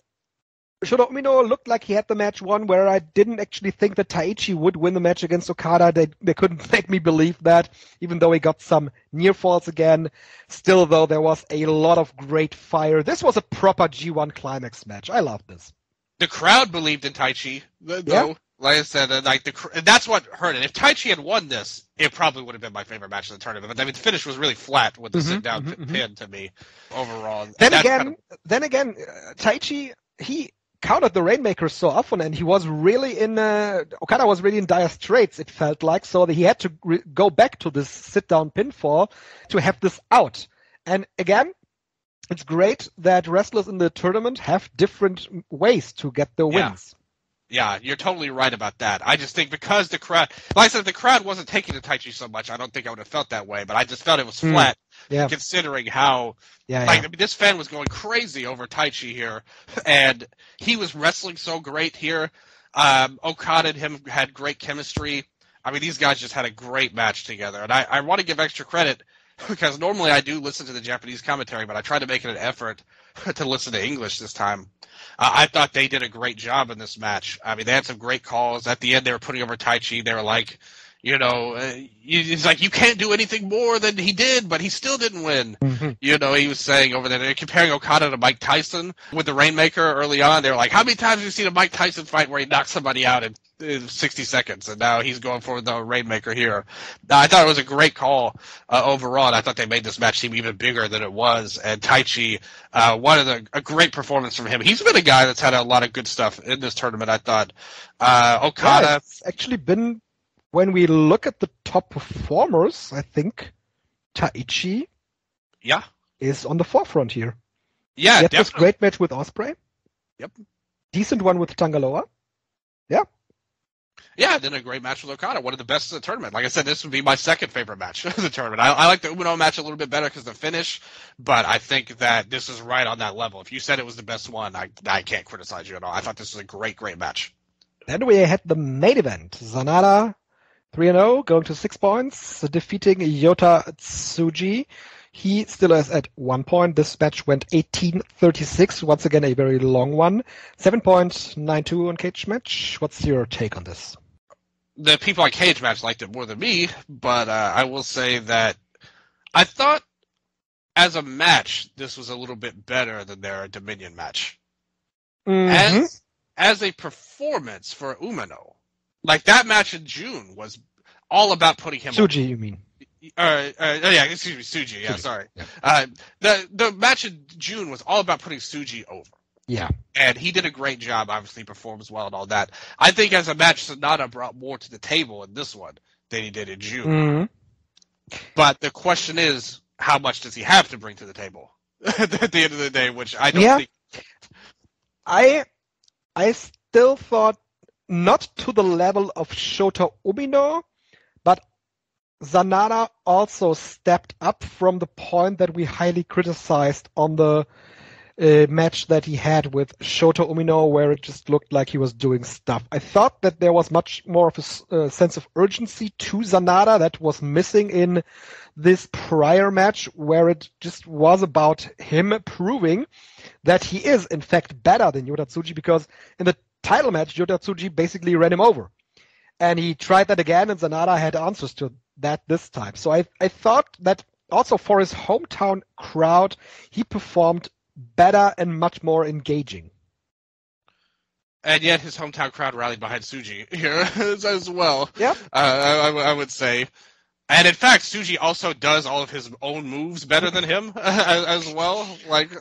Shota Umino looked like he had the match won, where I didn't actually think that Taichi would win the match against Okada. They couldn't make me believe that, even though he got some near falls again. Still, though, there was a lot of great fire. This was a proper G1 Climax match. I love this. The crowd believed in Taichi, though. Yeah. Like I said, that's what hurt it. If Taichi had won this, it probably would have been my favorite match of the tournament. But I mean, the finish was really flat with the sit-down pin to me overall. Then again, Taichi, he countered the Rainmaker so often, and he was really Okada was really in dire straits, it felt like, so that he had to go back to this sit-down pinfall to have this out. And again, it's great that wrestlers in the tournament have different ways to get their wins. Yeah, you're totally right about that. I just think because the crowd, like I said, if the crowd wasn't taking to Taichi so much, I don't think I would have felt that way. But I just felt it was flat, considering how, I mean, this fan was going crazy over Taichi here, and he was wrestling so great here. Okada and him had great chemistry. I mean, these guys just had a great match together, and I want to give extra credit because normally I do listen to the Japanese commentary, but I tried to make it an effort to listen to English this time. I thought they did a great job in this match. I mean, they had some great calls. At the end, they were putting over Taichi. They were like, it's like, you can't do anything more than he did, but he still didn't win. He was saying over there, they're comparing Okada to Mike Tyson with the Rainmaker early on. They were like, how many times have you seen a Mike Tyson fight where he knocks somebody out in 60 seconds? And now he's going for the Rainmaker here. I thought it was a great call overall, and I thought they made this match seem even bigger than it was. And Taichi, a great performance from him. He's been a guy that's had a lot of good stuff in this tournament, I thought. Okada. Yeah, it's actually been, when we look at the top performers, I think Taichi is on the forefront here. Yeah, he had definitely. This great match with Ospreay. Yep. Decent one with Tangaloa. Yeah. Yeah, then a great match with Okada, one of the best of the tournament. Like I said, this would be my second favorite match of the tournament. I like the Umino match a little bit better because of the finish, but I think that this is right on that level. If you said it was the best one, I can't criticize you at all. I thought this was a great, great match. Then we had the main event. Sanada 3-0, going to 6 points, defeating Yota Tsuji. He still is at 1 point. This match went 18-36. Once again, a very long one. 7.92 on Cage Match. What's your take on this? The people on Cage Match liked it more than me, but I will say that I thought as a match, this was a little bit better than their Dominion match. As a performance for Umino, like that match in June was all about putting him Tsuji, you mean? Excuse me, Tsuji. Yeah, sorry. Yeah. The match in June was all about putting Tsuji over. Yeah. And he did a great job, obviously performed as well and all that. I think as a match, Sanada brought more to the table in this one than he did in June. But the question is, how much does he have to bring to the table at the end of the day, which I don't think. I still thought not to the level of Shota Umino, but Sanada also stepped up from the point that we highly criticized on the match that he had with Shota Umino, where it just looked like he was doing stuff. I thought that there was much more of a sense of urgency to Sanada that was missing in this prior match, where it just was about him proving that he is, in fact, better than Yota Tsuji, because in the title match, Yota Tsuji basically ran him over. And he tried that again, and Sanada had answers to that this time. So I thought that also for his hometown crowd, he performed better and much more engaging. And yet his hometown crowd rallied behind Tsuji here as well. Yeah. I would say. And in fact, Tsuji also does all of his own moves better than him as well.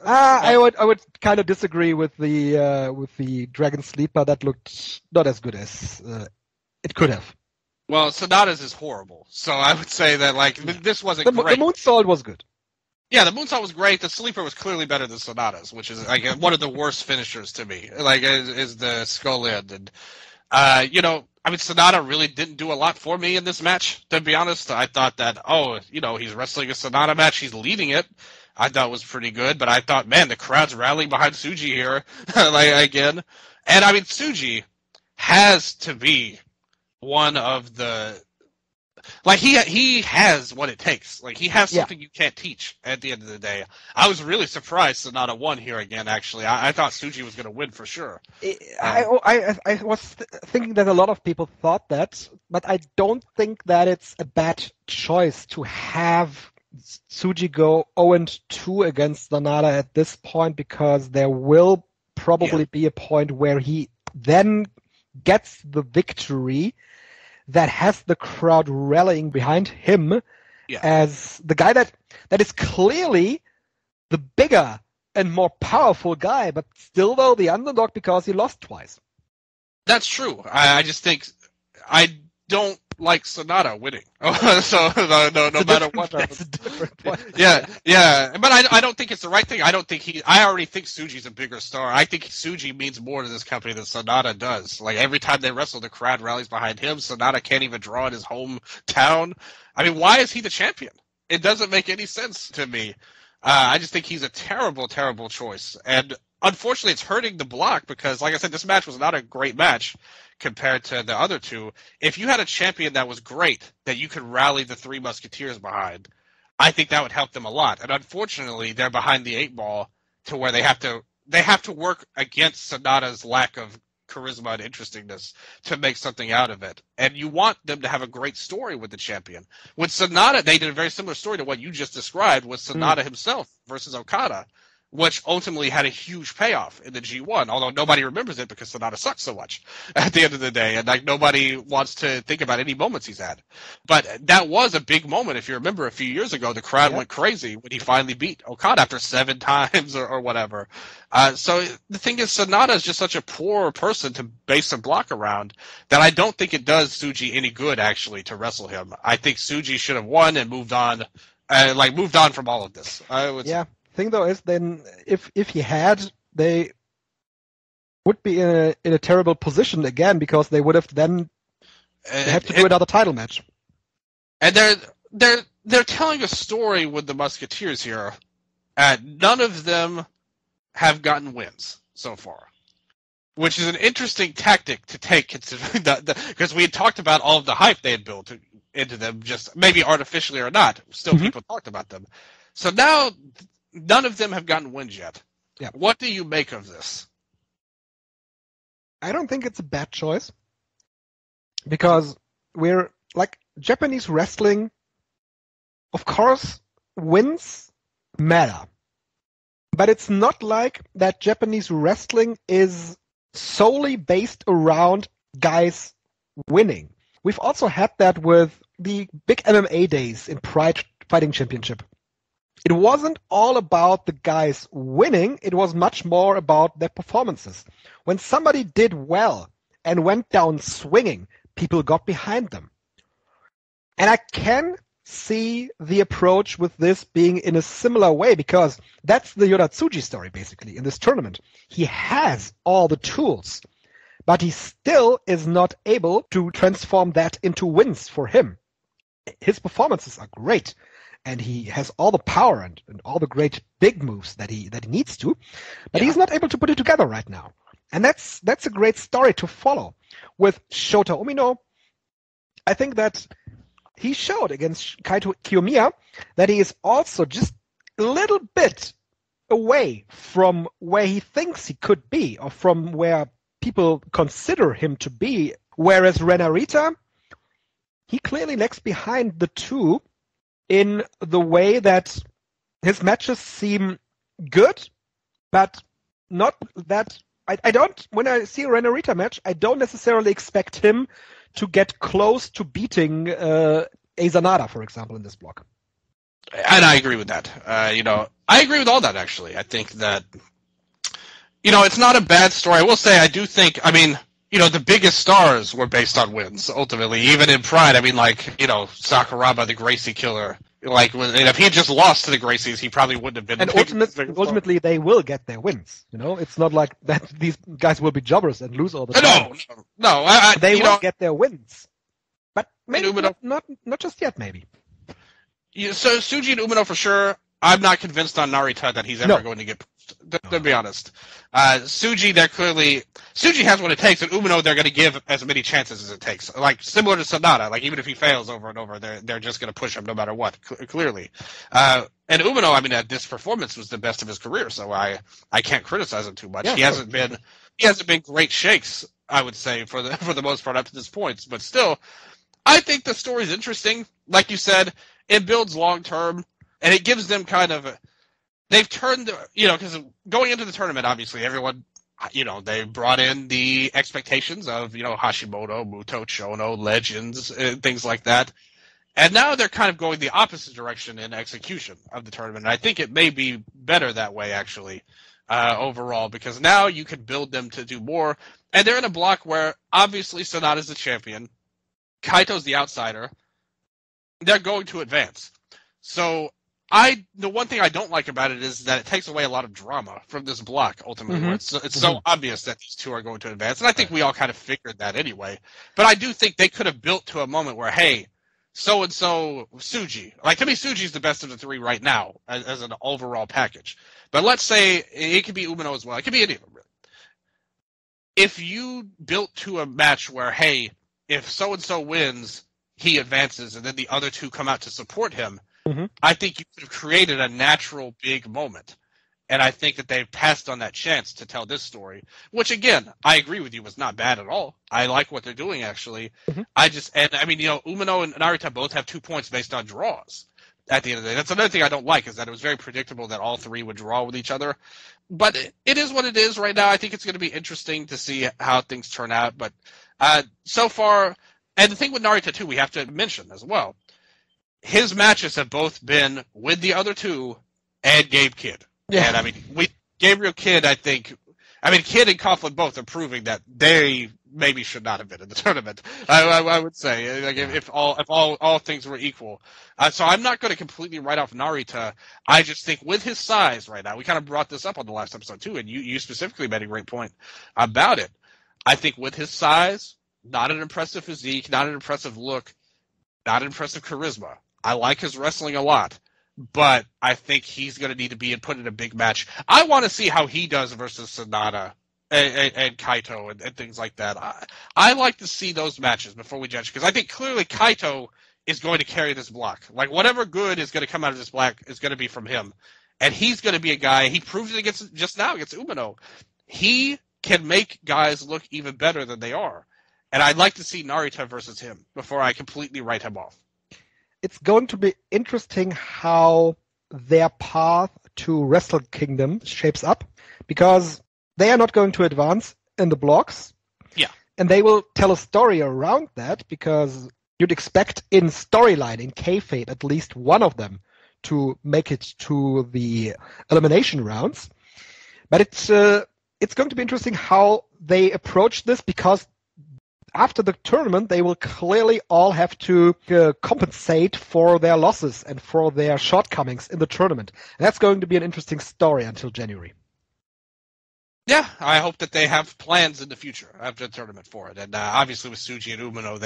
I would kind of disagree with the Dragon Sleeper. That looked not as good as it could have. Well, Sonata's is horrible, so I would say that this wasn't great. The Moonsault was good. Yeah, the Moonsault was great. The Sleeper was clearly better than Sonata's, which is one of the worst finishers to me. Is the Skull End. And Sonata really didn't do a lot for me in this match, to be honest. I thought that, he's wrestling a Sonata match, he's leading it. I thought it was pretty good, but I thought, man, the crowd's rallying behind Tsuji here, again. And, Tsuji has to be one of the... he has what it takes. He has something you can't teach at the end of the day. I was really surprised Sonata won here again, actually. I thought Tsuji was going to win for sure. I was thinking that a lot of people thought that, but I don't think that it's a bad choice to have Tsuji go 0-2 against Sonata at this point, because there will probably be a point where he then gets the victory that has the crowd rallying behind him as the guy that is clearly the bigger and more powerful guy, but still, though, the underdog because he lost twice. That's true. I just think I don't like Sonata winning. So no matter what. That's a different point. Yeah. But I don't think it's the right thing. I already think Tsuji's a bigger star. I think Tsuji means more to this company than Sonata does. Every time they wrestle, the crowd rallies behind him. Sonata can't even draw in his hometown. Why is he the champion? It doesn't make any sense to me. I just think he's a terrible, terrible choice. And unfortunately, it's hurting the block because, like I said, this match was not a great match compared to the other two. If you had a champion that was great, that you could rally the Three Musketeers behind, I think that would help them a lot. And unfortunately, they're behind the 8 ball to where they have to work against Sonata's lack of charisma and interestingness to make something out of it. And you want them to have a great story with the champion. With Sonata, they did a very similar story to what you just described with Sonata himself versus Okada, which ultimately had a huge payoff in the G1, although nobody remembers it because Sonata sucks so much at the end of the day, and nobody wants to think about any moments he's had. But that was a big moment. If you remember a few years ago, the crowd went crazy when he finally beat Okada after 7 times or whatever. So the thing is, Sonata is just such a poor person to base a block around that I don't think it does Tsuji any good, actually, to wrestle him. I think Tsuji should have won and moved on from all of this. Thing though is, then if he had, they would be in a terrible position again, because they would have then have to do another title match. And they're telling a story with the Musketeers here. None of them have gotten wins so far, which is an interesting tactic to take, considering because we had talked about all of the hype they had built into them, just maybe artificially or not. Still, people talked about them. So now, none of them have gotten wins yet. Yeah. What do you make of this? I don't think it's a bad choice, because we're Japanese wrestling, of course, wins matter. But it's not like that Japanese wrestling is solely based around guys winning. We've also had that with the big MMA days in Pride Fighting Championship. It wasn't all about the guys winning. It was much more about their performances. When somebody did well and went down swinging, people got behind them. And I can see the approach with this being in a similar way, because that's the Yota Tsuji story, basically, in this tournament. He has all the tools, but he still is not able to transform that into wins for him. His performances are great, and he has all the power and all the great big moves that he needs to, but he's not able to put it together right now. And that's a great story to follow. With Shota Umino, I think that he showed against Kaito Kiyomiya that he is also just a little bit away from where he thinks he could be, or from where people consider him to be. Whereas Ren Narita, he clearly lags behind the two in the way that his matches seem good, but not that... when I see a Ren Narita match, I don't necessarily expect him to get close to beating Azanada, for example, in this block. And I agree with that. I agree with all that, actually. I think that, it's not a bad story. I will say, I do think, the biggest stars were based on wins, ultimately, even in Pride. Sakuraba, the Gracie Killer, Like, if he had just lost to the Gracies, he probably wouldn't have been. And ultimately, they will get their wins. You know, it's not like that these guys will be jobbers and lose all the time. No. They will get their wins, but maybe not just yet. Maybe. So Tsuji and Umino for sure. I'm not convinced on Narita that he's ever going to get. To be honest, Tsuji has what it takes, and Umino they're going to give as many chances as it takes. Like similar to Sonata, like even if he fails over and over, they're just going to push him no matter what. Clearly, and Umino, I mean, this performance was the best of his career, so I can't criticize him too much. Yeah, he hasn't been great shakes, I would say, for the most part up to this point. But still, I think the story's interesting. Like you said, it builds long term, and it gives them kind of. They've turned, because going into the tournament, obviously, everyone, they brought in the expectations of, Hashimoto, Muto, Chono, legends, things like that. And now they're kind of going the opposite direction in execution of the tournament. And I think it may be better that way, actually, overall, because now you can build them to do more. And they're in a block where, obviously, Sonata's the champion. Kaito's the outsider. They're going to advance. So the one thing I don't like about it is that it takes away a lot of drama from this block, ultimately. Mm-hmm. It's so obvious that these two are going to advance. And I think we all kind of figured that anyway. But I do think they could have built to a moment where, hey, so-and-so Tsuji. Like, to me, Tsuji's the best of the three right now as an overall package. But let's say it could be Umino as well. It could be any of them, really. If you built to a match where, hey, if so-and-so wins, he advances, and then the other two come out to support him, I think you could have created a natural big moment. And I think that they've passed on that chance to tell this story, which, again, I agree with you, was not bad at all. I like what they're doing, actually. Umino and Narita both have 2 points based on draws at the end of the day. That's another thing I don't like, is that it was very predictable that all three would draw with each other. But it is what it is right now. I think it's going to be interesting to see how things turn out. But so far, and the thing with Narita, too, we have to mention as well, his matches have both been with the other two and Gabe Kidd. Yeah. And Gabriel Kidd, Kidd and Coughlin both are proving that they maybe should not have been in the tournament. I would say, like, if all things were equal. So I'm not going to completely write off Narita. I just think with his size right now, we kind of brought this up on the last episode too, and you specifically made a great point about it. I think with his size, not an impressive physique, not an impressive look, not impressive charisma. I like his wrestling a lot, but I think he's going to need to be put in a big match. I want to see how he does versus Sonata and Kaito and things like that. I like to see those matches before we judge, because I think clearly Kaito is going to carry this block. Like, whatever good is going to come out of this block is going to be from him. And he's going to be a guy, he proved it against Umino. He can make guys look even better than they are. And I'd like to see Narita versus him before I completely write him off. It's going to be interesting how their path to Wrestle Kingdom shapes up, because they are not going to advance in the blocks. Yeah. And they will tell a story around that, because you'd expect in storyline, in kayfabe, at least one of them to make it to the elimination rounds. But it's going to be interesting how they approach this, because after the tournament, they will clearly all have to compensate for their losses and for their shortcomings in the tournament. And that's going to be an interesting story until January. Yeah, I hope that they have plans in the future after the tournament for it. And obviously with Tsuji and Umino,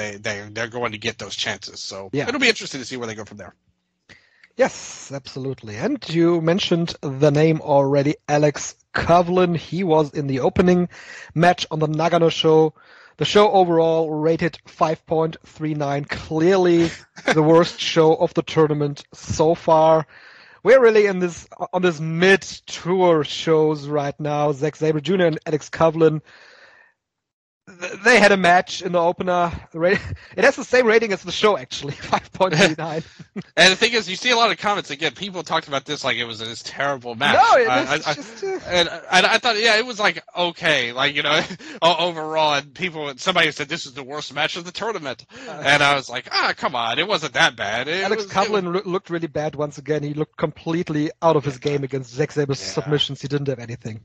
they're going to get those chances. So It'll be interesting to see where they go from there. Yes, absolutely. And you mentioned the name already, Alex Coughlin. He was in the opening match on the Nagano show. The show overall rated 5.39, clearly the worst show of the tournament so far. We're really on this mid-tour shows right now. Zack Sabre Jr. and Alex Coughlin, they had a match in the opener. It has the same rating as the show, actually, 5.39. And the thing is, you see a lot of comments, again, people talked about this like it was this terrible match. No, and I thought, it was like, okay, like, overall, and somebody said this is the worst match of the tournament. And I was like, come on, it wasn't that bad. Alex Coughlin looked really bad once again. He looked completely out of his game against Zack Sabre's submissions. He didn't have anything.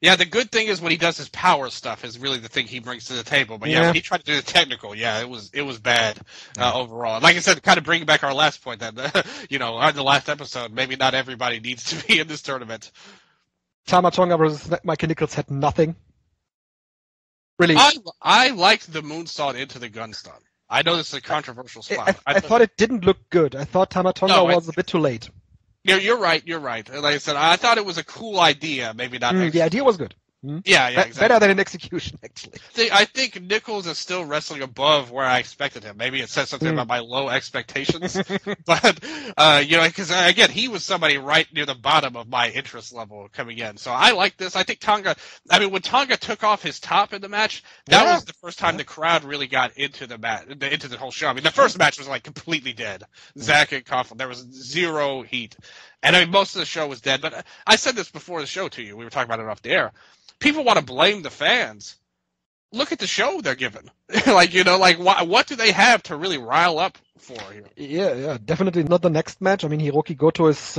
Yeah, the good thing is when he does his power stuff is really the thing he brings to the table. But when he tried to do the technical, it was bad overall. Like I said, kind of bringing back our last point that, on the last episode, maybe not everybody needs to be in this tournament. Tama Tonga versus Mikey Nichols had nothing. Really? I liked the moonsault into the gun stun. I know this is a controversial spot. I thought it didn't look good. I thought Tama Tonga was a bit too late. You're right. Like I said, I thought it was a cool idea. Maybe not. The idea was good. Yeah, exactly. Better than in exexecution, actually. I think Nichols is still wrestling above where I expected him. Maybe it says something about my low expectations. But, because, again, he was somebody right near the bottom of my interest level coming in. So I like this. I think when Tonga took off his top in the match, that was the first time the crowd really got into the match, into the whole show. I mean, the first match was, completely dead. Zach and Coughlin. There was zero heat. And, most of the show was dead. But I said this before the show to you. We were talking about it off the air. People want to blame the fans. Look at the show they're given. What do they have to really rile up for here? Yeah, definitely not the next match. I mean, Hiroki Goto is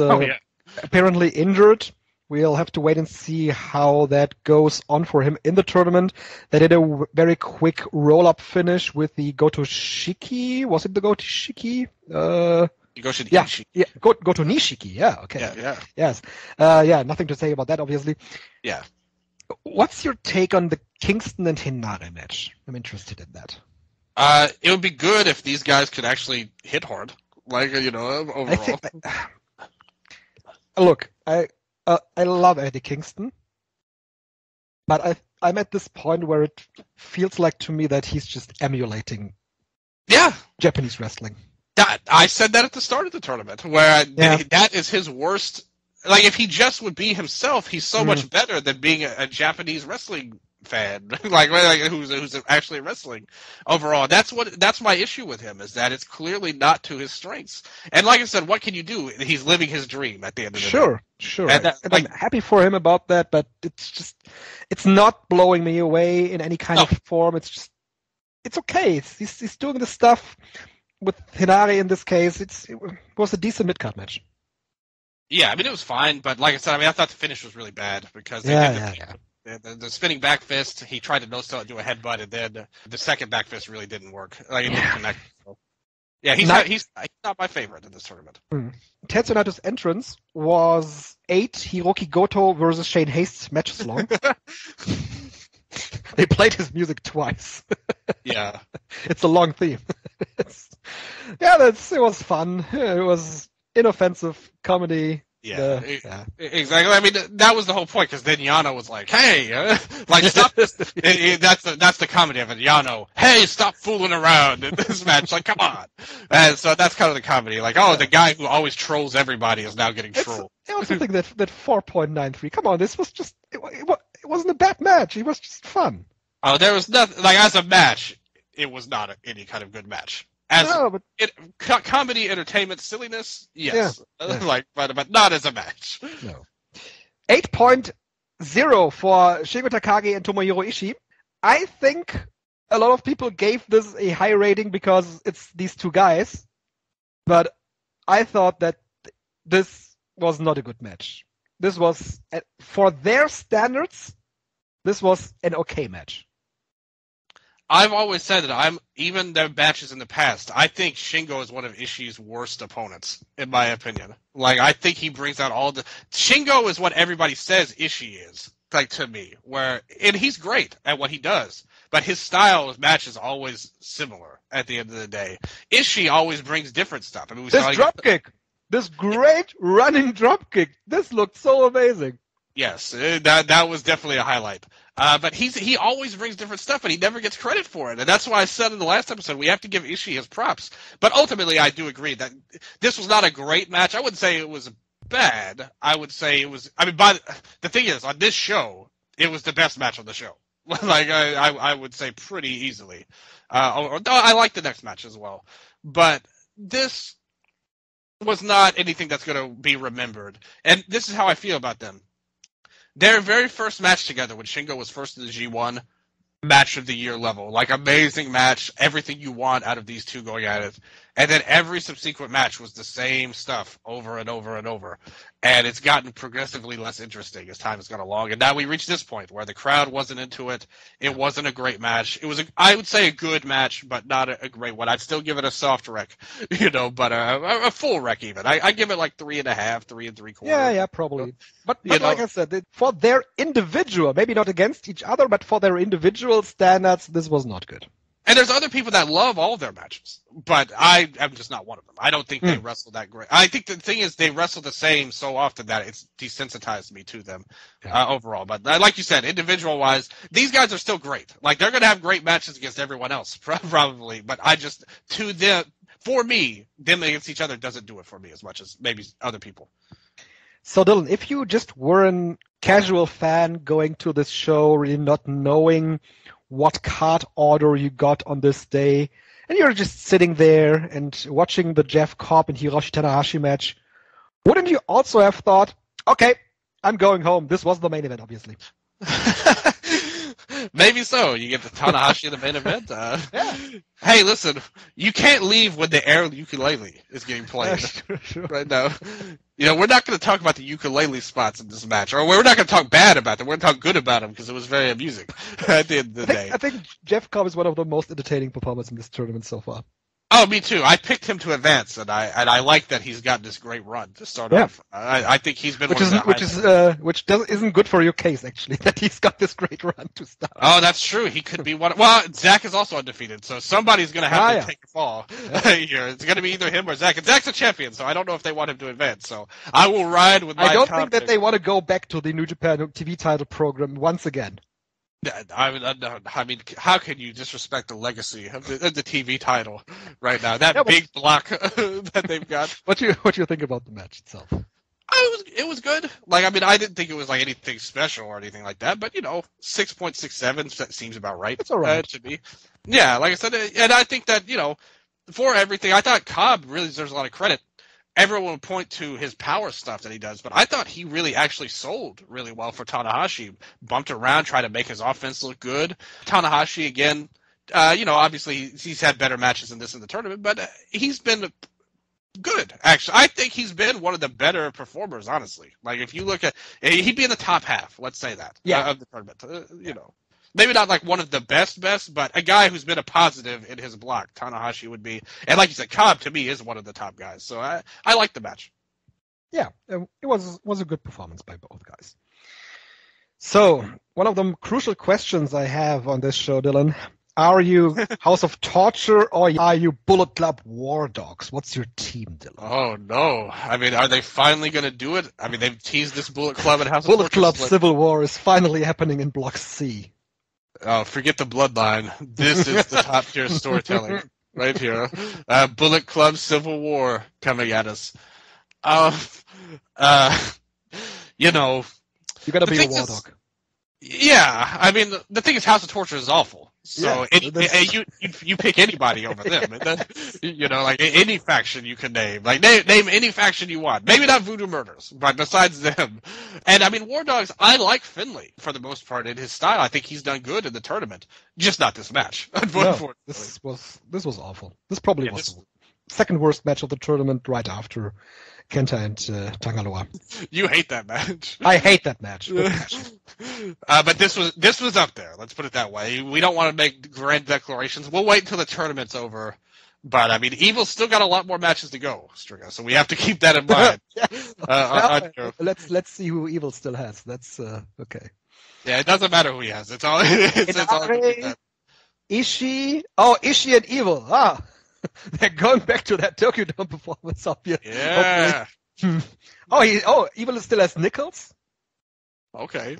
apparently injured. We'll have to wait and see how that goes on for him in the tournament. They did a very quick roll-up finish with the Goto Shiki. Was it the Goto Shiki? Goto Nishiki. Yeah, okay. Yeah. Yes. Nothing to say about that, obviously. Yeah. What's your take on the Kingston and Hinare match? I'm interested in that. It would be good if these guys could actually hit hard, overall. Look, I love Eddie Kingston, but I'm at this point where it feels like to me that he's just emulating Japanese wrestling. I said that at the start of the tournament, where that is his worst. If he just would be himself, he's so much better than being a Japanese wrestling fan, who's actually wrestling overall. That's my issue with him, is that it's clearly not to his strengths. And like I said, what can you do? He's living his dream at the end of the day. Sure. And I'm happy for him about that, but it's not blowing me away in any kind of form. It's okay. He's doing the stuff with Hinare in this case. It was a decent mid-card match. Yeah, I mean, it was fine, but like I said, I thought the finish was really bad because the spinning back fist, he tried to no-sell do a headbutt, and then the second back fist really didn't work. It didn't connect. So. Yeah, he's not my favorite in this tournament. Tetsuya Naito's entrance was 8 Hiroki Goto versus Shane Hastes matches long. They played his music twice. Yeah. It's a long theme. It was fun. It was inoffensive comedy. Exactly. I mean, that was the whole point, because then Yano was like, "Hey, stop this." That's the comedy of it. Yano, "Hey, stop fooling around in this match." Come on. And so that's kind of the comedy. The guy who always trolls everybody is now getting trolled. It was something that 4.93. Come on, this was just it wasn't a bad match. It was just fun. Oh, there was nothing as a match. It was not any kind of good match. Comedy, entertainment, silliness, yes. But not as a match. No. 8.0 for Shingo Takagi and Tomohiro Ishii. I think a lot of people gave this a high rating because it's these two guys, but I thought that this was not a good match. This was, for their standards, this was an okay match. I've always said that even their matches in the past, I think Shingo is one of Ishii's worst opponents, in my opinion. I think he brings out Shingo is what everybody says Ishii is, to me. And he's great at what he does, but his style of match is always similar at the end of the day. Ishii always brings different stuff. I mean, this great running dropkick, this looked so amazing. Yes, that was definitely a highlight. But he always brings different stuff, and he never gets credit for it. And that's why I said in the last episode, we have to give Ishii his props. But ultimately, I do agree that this was not a great match. I wouldn't say it was bad. I would say it was. I mean, the thing is, on this show, it was the best match on the show. I would say pretty easily. I like the next match as well. But this was not anything that's going to be remembered. And this is how I feel about them. Their very first match together, when Shingo was first in the G1, match of the year level. Amazing match, everything you want out of these two going at it. And then every subsequent match was the same stuff over and over and over. And it's gotten progressively less interesting as time has gone along. And now we reached this point where the crowd wasn't into it. It wasn't a great match. It was, I would say, a good match, but not a great one. I'd still give it a soft rec, but a full rec even. I give it like 3.5, 3 3/4. Yeah, probably. But like I said, for their individual, maybe not against each other, but for their individual standards, this was not good. And there's other people that love all their matches, but I am just not one of them. I don't think they wrestle that great. I think the thing is they wrestle the same so often that it's desensitized me to them overall. But like you said, individual-wise, these guys are still great. Like, they're going to have great matches against everyone else, probably. But for me, them against each other doesn't do it for me as much as maybe other people. So, Dylan, if you just were a casual fan going to this show, really not knowing what card order you got on this day, and you're just sitting there and watching the Jeff Cobb and Hiroshi Tanahashi match, wouldn't you also have thought, okay, I'm going home. This was the main event, obviously. Maybe so. You get the Tanahashi in the main event. Hey, listen, you can't leave when the air ukulele is getting played sure. right now. We're not going to talk about the ukulele spots in this match, or we're not going to talk bad about them. We're going to talk good about them because it was very amusing at the end of the day. I think Jeff Cobb is one of the most entertaining performers in this tournament so far. Oh, me too. I picked him to advance, and I like that he's got this great run to start off. I think he's been which isn't good for your case, actually, that he's got this great run to start. Oh, that's true. He could be one. Well, Zach is also undefeated, so somebody's going to have to take a fall here. It's going to be either him or Zach, and Zach's a champion, so I don't know if they want him to advance. So I will ride with. I don't think that they want to go back to the New Japan TV title program once again. I mean, how can you disrespect the legacy of the TV title right now? That big block that they've got. What do you think about the match itself? It was good. Like, I mean, I didn't think it was like anything special or anything like that, but 6.67 that seems about right. That's all right to me. Yeah, like I said, and I think that for everything, I thought Cobb really deserves a lot of credit. Everyone would point to his power stuff that he does, but I thought he really actually sold really well for Tanahashi. Bumped around, tried to make his offense look good. Tanahashi, again, obviously he's had better matches than this in the tournament, but he's been good, actually. I think he's been one of the better performers, honestly. Like, if you look at, he'd be in the top half, let's say that, of the tournament, Maybe not like one of the best, but a guy who's been a positive in his block, Tanahashi would be. And like you said, Cobb, to me, is one of the top guys. So I like the match. Yeah, it was a good performance by both guys. So, one of the crucial questions I have on this show, Dylan, are you House of Torture or are you Bullet Club War Dogs? What's your team, Dylan? Oh, no. I mean, are they finally going to do it? I mean, they've teased this Bullet Club and House of Torture. Bullet Club Civil War is finally happening in Block C. Oh, forget the bloodline. This is the top tier storytelling right here. Bullet Club Civil War coming at us. You gotta be a war dog. Yeah, I mean, the thing is, House of Torture is awful. So you pick anybody over them. Like any faction you can name. Like name any faction you want. Maybe not Voodoo Murders, but besides them. And I mean, War Dogs, I like Finlay for the most part in his style. I think he's done good in the tournament. Just not this match. No, this was awful. This probably was the second worst match of the tournament right after Kenta and Tangaloa. You hate that match. I hate that match. But this was up there. Let's put it that way. We don't want to make grand declarations. We'll wait until the tournament's over. But I mean, Evil's still got a lot more matches to go, Strigga. So we have to keep that in mind. Let's see who Evil still has. That's okay. Yeah, it doesn't matter who he has. It's all. It's all. Ishii. Oh, Ishii and Evil. Ah. They're going back to that Tokyo Dome performance up here. Yeah. Evil still has Nichols. Okay.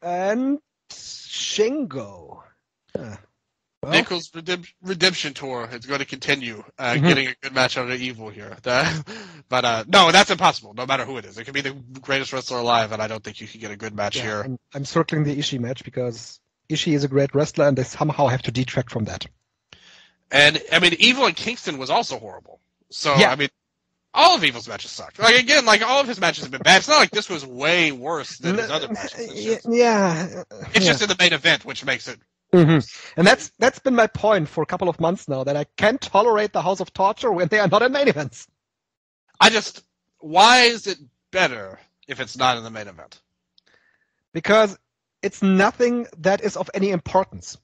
And Shingo. Nichols' redemption tour is going to continue getting a good match out of Evil here. But no, that's impossible, no matter who it is. It could be the greatest wrestler alive, and I don't think you can get a good match here. I'm circling the Ishii match because Ishii is a great wrestler, and they somehow have to detract from that. And, I mean, Evil in Kingston was also horrible. So, I mean, all of Evil's matches sucked. Like, again, all of his matches have been bad. It's not like this was way worse than his other matches. It's just in the main event, which makes it And that's been my point for a couple of months now, that I can't tolerate the House of Torture when they are not in main events. Why is it better if it's not in the main event? Because it's nothing that is of any importance.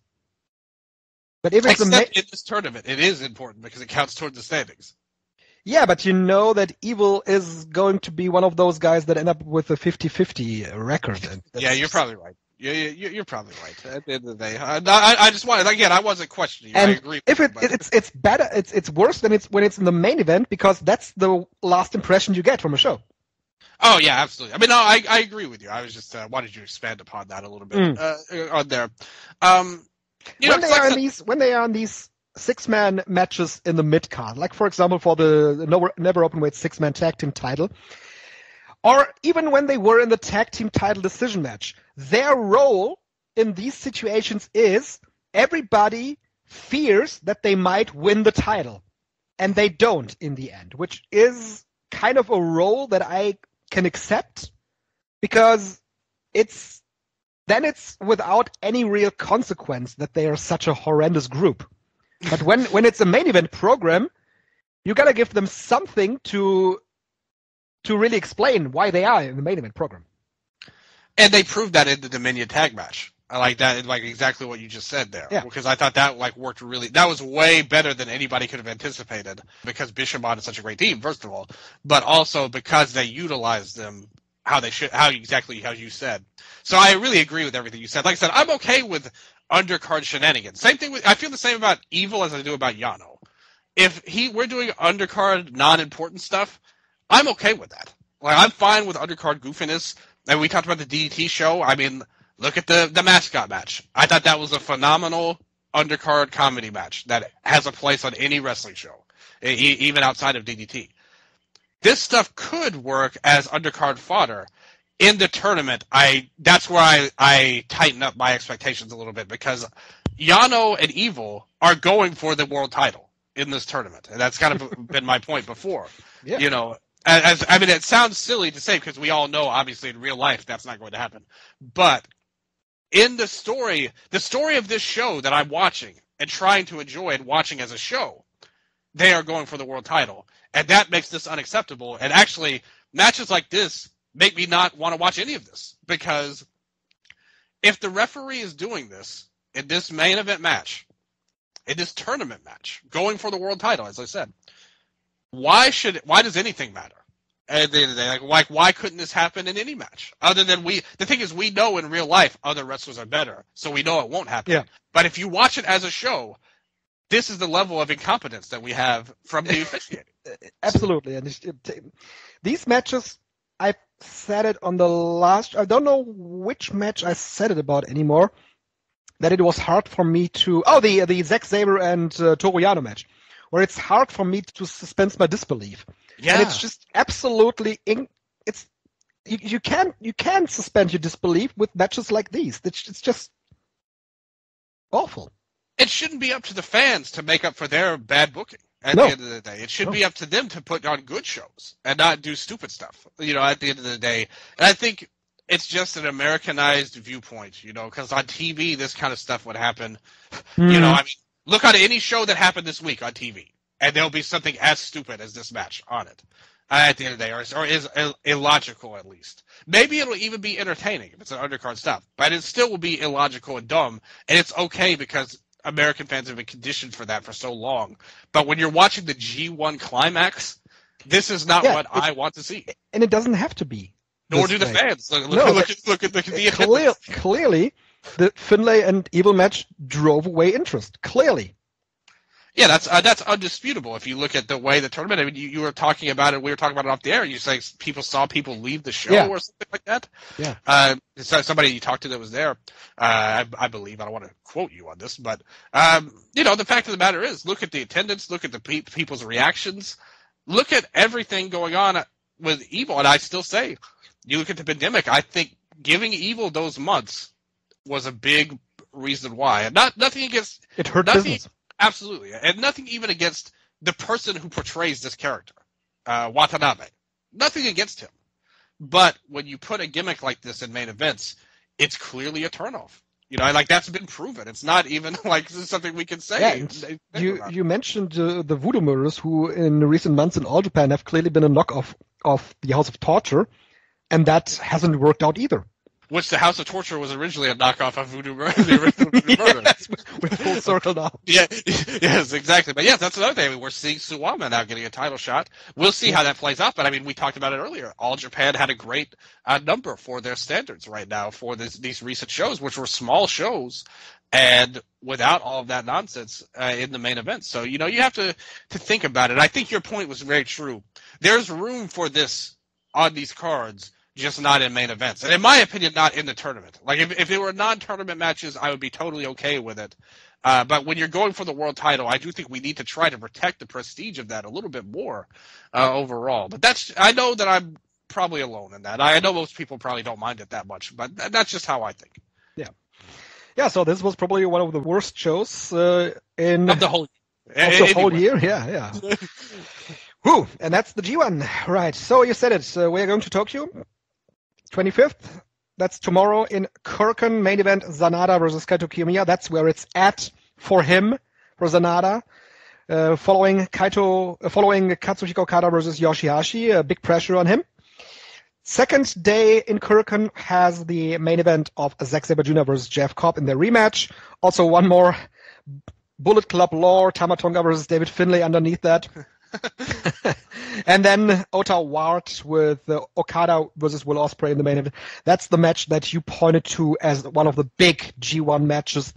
But if it's Except in this tournament, it is important because it counts towards the standings. Yeah, but you know that Evil is going to be one of those guys that end up with a 50-50 record. Yeah, you're probably right. You're probably right. At the end of the day, I just wanted, again, I wasn't questioning you. And I agree. If it's better, it's worse than when it's in the main event, because that's the last impression you get from a show. Oh yeah, absolutely. I mean, no, I agree with you. I was just wanted you to expand upon that a little bit on there. When they are in these 6-man matches in the mid card, like for example for the Never Openweight 6-man tag team title, or even when they were in the tag team title decision match, their role in these situations is everybody fears that they might win the title, and they don't in the end, which is kind of a role that I can accept, because it's without any real consequence that they are such a horrendous group. But when it's a main event program, you gotta give them something to really explain why they are in the main event program. And they proved that in the Dominion tag match. I like that, like exactly what you just said there. Yeah. Because I thought that worked really. That was way better than anybody could have anticipated, because Bishamon is such a great team, first of all, but also because they utilized them how you said. So I really agree with everything you said. Like I said, I'm okay with undercard shenanigans. Same thing I feel the same about Evil as I do about Yano. If we're doing undercard non-important stuff, I'm okay with that. Like, I'm fine with undercard goofiness. And we talked about the DDT show. I mean, look at the mascot match. I thought that was a phenomenal undercard comedy match that has a place on any wrestling show, even outside of DDT. This stuff could work as undercard fodder. In the tournament, that's where I tighten up my expectations a little bit, because Yano and Evil are going for the world title in this tournament. And that's kind of been my point before. Yeah. You know, I mean, it sounds silly to say, because we all know, obviously, in real life, that's not going to happen. But in the story of this show that I'm watching and trying to enjoy and watching as a show, they are going for the world title. And that makes this unacceptable. And actually, matches like this make me not want to watch any of this. Because if the referee is doing this in this main event match, in this tournament match, going for the world title, as I said, why does anything matter? At the end of the day, like why couldn't this happen in any match? Other than the thing is, we know in real life other wrestlers are better, so we know it won't happen. Yeah. But if you watch it as a show, this is the level of incompetence that we have from the officiating. Absolutely. And these matches, I said it on the last, I don't know which match I said it about anymore, that it was hard for me to, the Zack Sabre and Toru Yano match, where it's hard for me to suspend my disbelief. Yeah. And it's just absolutely, you can't suspend your disbelief with matches like these. It's just awful. It shouldn't be up to the fans to make up for their bad booking. At No. the end of the day, it should be up to them to put on good shows and not do stupid stuff. You know, at the end of the day, and I think it's just an Americanized viewpoint. You know, because on TV, this kind of stuff would happen. You know, I mean, look at any show that happened this week on TV, and there'll be something as stupid as this match on it. At the end of the day, or is illogical at least. Maybe it'll even be entertaining if it's an undercard stuff, but it still will be illogical and dumb. And it's okay because American fans have been conditioned for that for so long. But when you're watching the G1 Climax, this is not what I want to see. And it doesn't have to be. Nor do the fans. Look at the attendance. Clearly, the Finlay and Evil match drove away interest. Clearly. Yeah, that's undisputable. If you look at the way the tournament, I mean, you were talking about it. We were talking about it off the air. You say people saw people leave the show or something like that. Yeah. Somebody you talked to that was there, I believe. I don't want to quote you on this, but you know, the fact of the matter is, look at the attendance, look at the people's reactions, look at everything going on with Evil. And I still say, you look at the pandemic. I think giving Evil those months was a big reason why, and nothing against it hurt business. Absolutely. And nothing even against the person who portrays this character, Watanabe. Nothing against him. But when you put a gimmick like this in main events, it's clearly a turnoff. Like that's been proven. It's not even like this is something we can say. Yeah, you mentioned the Voodoo Murderers, who in recent months in All Japan have clearly been a knockoff of the House of Torture, and that hasn't worked out either. Which the House of Torture was originally a knockoff of Voodoo Murder, the original Voodoo Murder. Yes, we're full circle now. Yeah, yes, exactly. But yes, that's another thing. I mean, we're seeing Suwama now getting a title shot. We'll see how that plays out. But I mean, we talked about it earlier. All Japan had a great number for their standards right now for these recent shows, which were small shows, and without all of that nonsense in the main event. So you have to think about it. I think your point was very true. There's room for this on these cards, just not in main events. And in my opinion, not in the tournament. Like, if they were non-tournament matches, I would be totally okay with it. But when you're going for the world title, I do think we need to try to protect the prestige of that a little bit more overall. But I know that I'm probably alone in that. I know most people probably don't mind it that much, but that's just how I think. Yeah. Yeah, so this was probably one of the worst shows of the whole year. Yeah. Whew, and that's the G1. Right, so you said it. We're going to Tokyo. 25th, that's tomorrow in Korakuen, main event Sanada versus Kaito Kiyomiya. That's where it's at for him, for Sanada. Following Katsuhiko Okada versus Yoshihashi, big pressure on him. Second day in Korakuen has the main event of Zack Sabre Jr. versus Jeff Cobb in their rematch. Also one more Bullet Club lore, Tama Tonga versus David Finlay underneath that. And then Ota Ward with Okada versus Will Ospreay in the main event. That's the match that you pointed to as one of the big G1 matches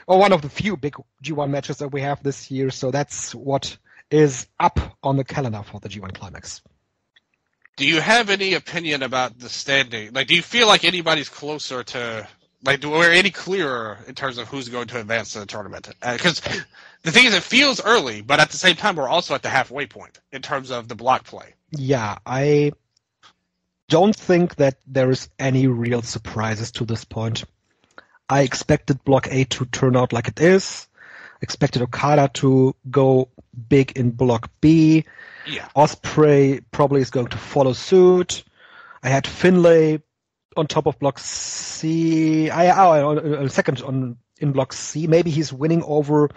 or one of the few big G1 matches that we have this year. So that's what is up on the calendar for the G1 Climax. Do you have any opinion about the standing? Like, do you feel like anybody's closer to, like, do we're any clearer in terms of who's going to advance to the tournament? Because the thing is, it feels early, but at the same time, we're also at the halfway point in terms of the block play. Yeah, I don't think that there is any real surprises to this point. I expected Block A to turn out like it is. Expected Okada to go big in Block B. Yeah. Ospreay probably is going to follow suit. I had Finlay on top of Block C. Second in Block C. Maybe he's winning over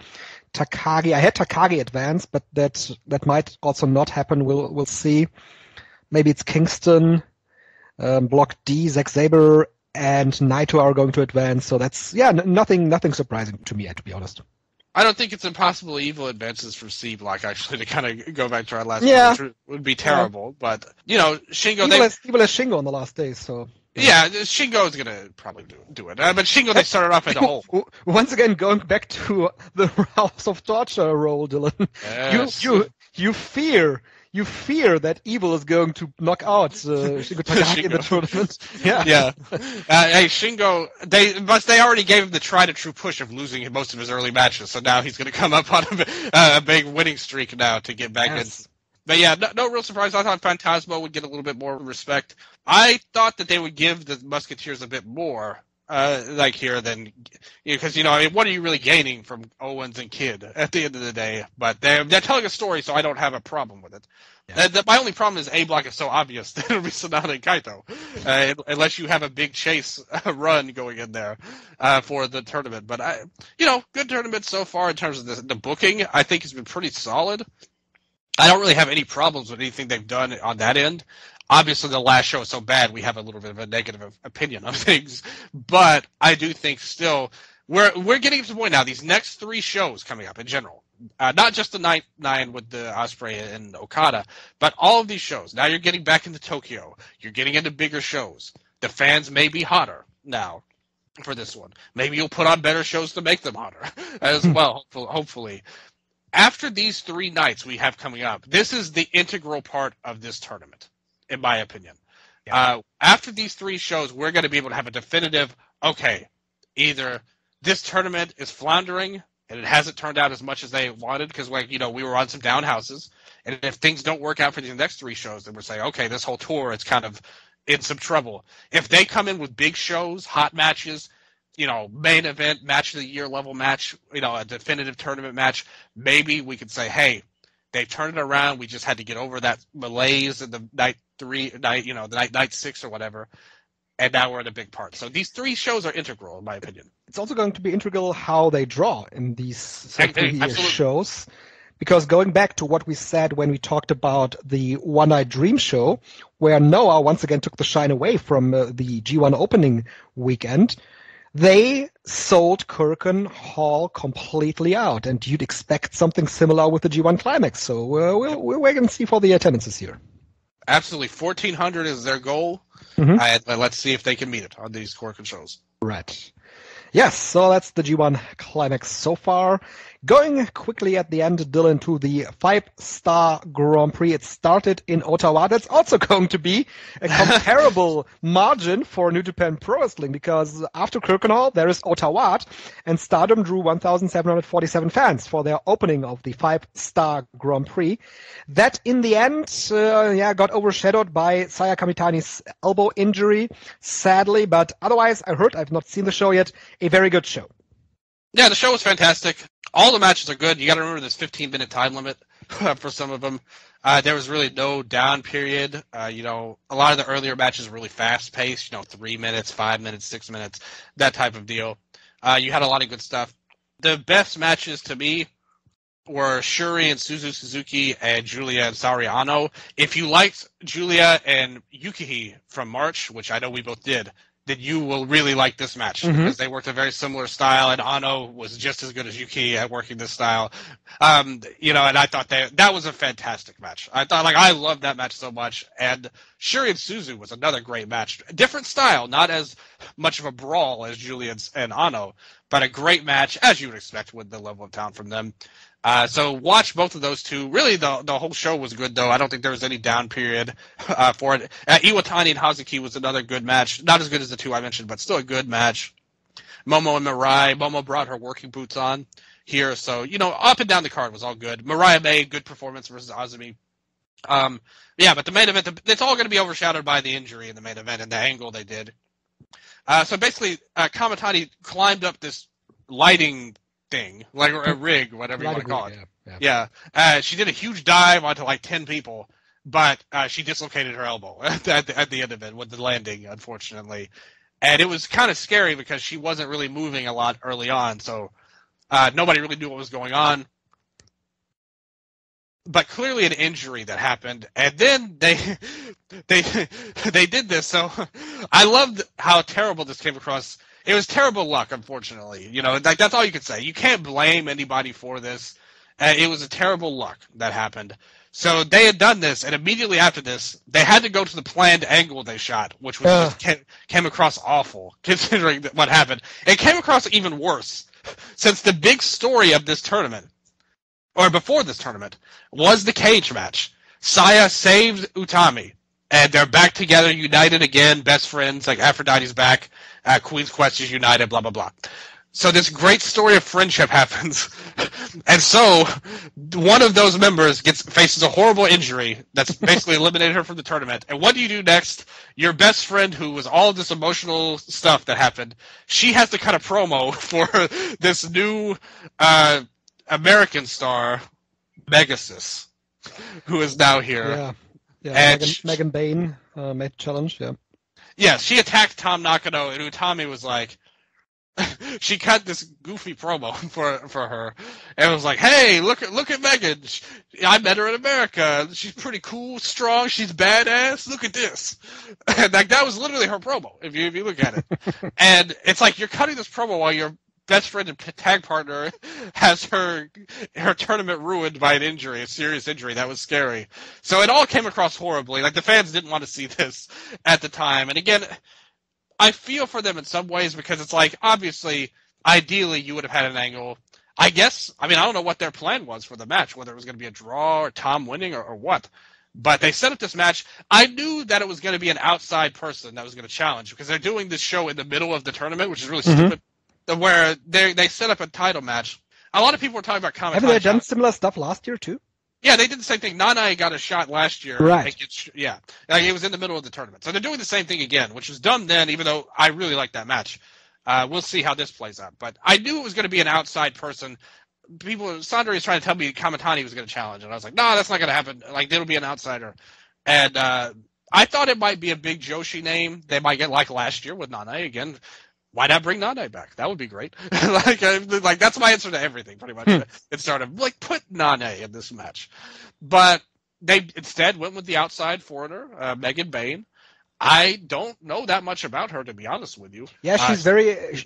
Takagi. I had Takagi advance, but that might also not happen. We'll see. Maybe it's Kingston. Block D, Zack Sabre and Naito are going to advance. So that's nothing surprising to me, to be honest. I don't think it's impossible Evil advances from C block, actually, to kind of go back to our last one, which would be terrible. Yeah. But, Shingo... Evil has Shingo on the last day, so... Yeah, Shingo is going to probably do it. But Shingo, they started off in the hole. Once again, going back to the House of Torture role, Dylan. Yes. You fear that Evil is going to knock out Shingo Takagi in the tournament. Yeah. Hey, Shingo, they already gave him the tried and true push of losing most of his early matches, so now he's going to come up on a big winning streak now to get back in. But yeah, no real surprise. I thought Phantasmo would get a little bit more respect. I thought that they would give the Musketeers a bit more, here than, because, what are you really gaining from Owens and Kidd at the end of the day? But they're telling a story, so I don't have a problem with it. Yeah. My only problem is A block is so obvious that it'll be Sanada and Kaito, unless you have a big chase run going in there for the tournament. But, good tournament so far in terms of the booking. I think it's been pretty solid. I don't really have any problems with anything they've done on that end. Obviously, the last show is so bad, we have a little bit of a negative opinion of things. But I do think still, we're getting to the point now, these next 3 shows coming up in general, not just the night 9 with the Ospreay and Okada, but all of these shows. Now you're getting back into Tokyo. You're getting into bigger shows. The fans may be hotter now for this one. Maybe you'll put on better shows to make them hotter as well, hopefully. After these 3 nights we have coming up, this is the integral part of this tournament, in my opinion. Yeah. After these 3 shows, we're going to be able to have a definitive, okay, either this tournament is floundering and it hasn't turned out as much as they wanted because, we were on some down houses. And if things don't work out for these next 3 shows, then we're saying, okay, this whole tour is kind of in some trouble. If they come in with big shows, hot matches, main event, match of the year level match, a definitive tournament match, maybe we could say, hey, they've turned it around. We just had to get over that malaise in the night 6 or whatever. and now we're in a big part. So these 3 shows are integral, in my opinion. It's also going to be integral how they draw in these 3 shows. Because going back to what we said when we talked about the One Night Dream show, where Noah once again took the shine away from the G1 opening weekend, they sold Korakuen Hall completely out, and you'd expect something similar with the G1 Climax. So we'll wait and see for the attendances here. Absolutely. 1,400 is their goal. Mm-hmm. Let's see if they can meet it on these Korakuen shows. Right. Yes, so that's the G1 Climax so far. Going quickly at the end, Dylan, to the 5-star Grand Prix. It started in Ottawa. That's also going to be a comparable margin for New Japan Pro Wrestling, because after Korakuen Hall, there is Ottawa, and Stardom drew 1,747 fans for their opening of the 5-star Grand Prix. That, in the end, got overshadowed by Saya Kamitani's elbow injury, sadly, but otherwise, I've not seen the show yet, a very good show. Yeah, the show was fantastic. All the matches are good. You got to remember this 15-minute time limit for some of them. There was really no down period. A lot of the earlier matches were really fast-paced, 3 minutes, 5 minutes, 6 minutes, that type of deal. You had a lot of good stuff. The best matches to me were Shuri and Suzuki and Julia and Saori Ano. If you liked Julia and Yukihi from March, which I know we both did, then you will really like this match, because they worked a very similar style, and Ano was just as good as Yuki at working this style. And I thought that was a fantastic match. I loved that match so much. And Shuri and Suzu was another great match. Different style, not as much of a brawl as Julia and Ano, but a great match, as you would expect with the level of talent from them. So watch both of those two. Really, the whole show was good, though. I don't think there was any down period for it. Iwatani and Hazuki was another good match. Not as good as the 2 I mentioned, but still a good match. Momo and Mirai. Momo brought her working boots on here. So, up and down the card was all good. Mirai made good performance versus Azumi. But the main event, it's all going to be overshadowed by the injury in the main event and the angle they did. So basically, Kamitani climbed up this lighting thing, like a rig, whatever you want to call it. Yeah. She did a huge dive onto 10 people, but she dislocated her elbow at the end of it with the landing, unfortunately. And it was kind of scary because she wasn't really moving a lot early on, so nobody really knew what was going on. But clearly an injury that happened, and then they did this. So I loved how terrible this came across. It was terrible luck, unfortunately. That's all you can say. You can't blame anybody for this. It was a terrible luck that happened. So they had done this, and immediately after this, they had to go to the planned angle they shot, which was came across awful, considering what happened. It came across even worse, since the big story of this tournament, or before this tournament, was the cage match. Saya saved Utami, and they're back together, united again, best friends, like Aphrodite's back. Queen's Quest is united, blah, blah, blah. So this great story of friendship happens. And so one of those members faces a horrible injury that's basically eliminated her from the tournament. And what do you do next? Your best friend, who was all this emotional stuff that happened, she has to cut a promo for this new American star, Megasis, who is now here. Yeah. And Megan Bain made challenge, yeah. Yeah, she attacked Tom Nakano, and Utami was like, she cut this goofy promo for her, and was like, "Hey, look at Megan. I met her in America. She's pretty cool, strong. She's badass. Look at this." And that was literally her promo, if you look at it. And it's like you're cutting this promo while your best friend and tag partner has her tournament ruined by an injury, a serious injury. That was scary. So it all came across horribly. The fans didn't want to see this at the time. And again, I feel for them in some ways, because it's obviously, ideally, you would have had an angle. I don't know what their plan was for the match, whether it was going to be a draw or Tom winning or what. But they set up this match. I knew that it was going to be an outside person that was going to challenge, because they're doing this show in the middle of the tournament, which is really stupid. Where they set up a title match. A lot of people were talking about Kamitani. Haven't they done similar stuff last year too? Yeah, they did the same thing. Nanai got a shot last year. Right. It was in the middle of the tournament. So they're doing the same thing again, which was dumb then, even though I really liked that match. We'll see how this plays out. But I knew it was going to be an outside person. Sandra was trying to tell me Kamitani was going to challenge, and I was like, no, that's not going to happen. It'll be an outsider. And I thought it might be a big Joshi name. They might get like last year with Nane again. Why not bring Nane back? That would be great. like that's my answer to everything, pretty much. It started like put Nane in this match, but they instead went with the outside foreigner, Megan Bayne. I don't know that much about her, to be honest with you. Yeah,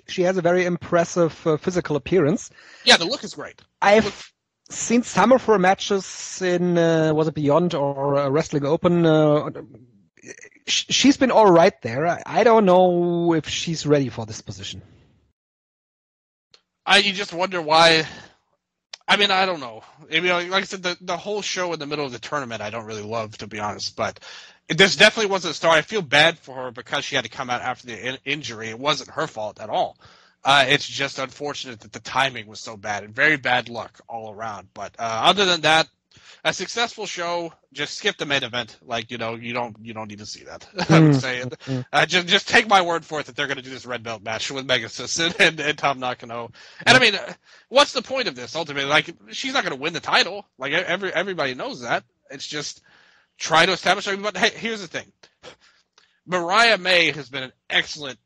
she has a very impressive physical appearance. Yeah, the look is great. I've seen some of her matches in was it Beyond or Wrestling Open. She's been all right there. I don't know if she's ready for this position. You just wonder why. I mean, I don't know. I mean, like I said, the whole show in the middle of the tournament, I don't really love, to be honest. But this definitely wasn't a star. I feel bad for her because she had to come out after the injury. It wasn't her fault at all. It's just unfortunate that the timing was so bad and very bad luck all around. But other than that, a successful show. Just skip the main event. Like, you don't need to see that. I would say. Just take my word for it that they're going to do this red belt match with Megasis and Tom Nakano. And I mean, what's the point of this ultimately? Like, she's not going to win the title. Like, everybody knows that. It's just try to establish. But hey, here's the thing: Mariah May has been an excellent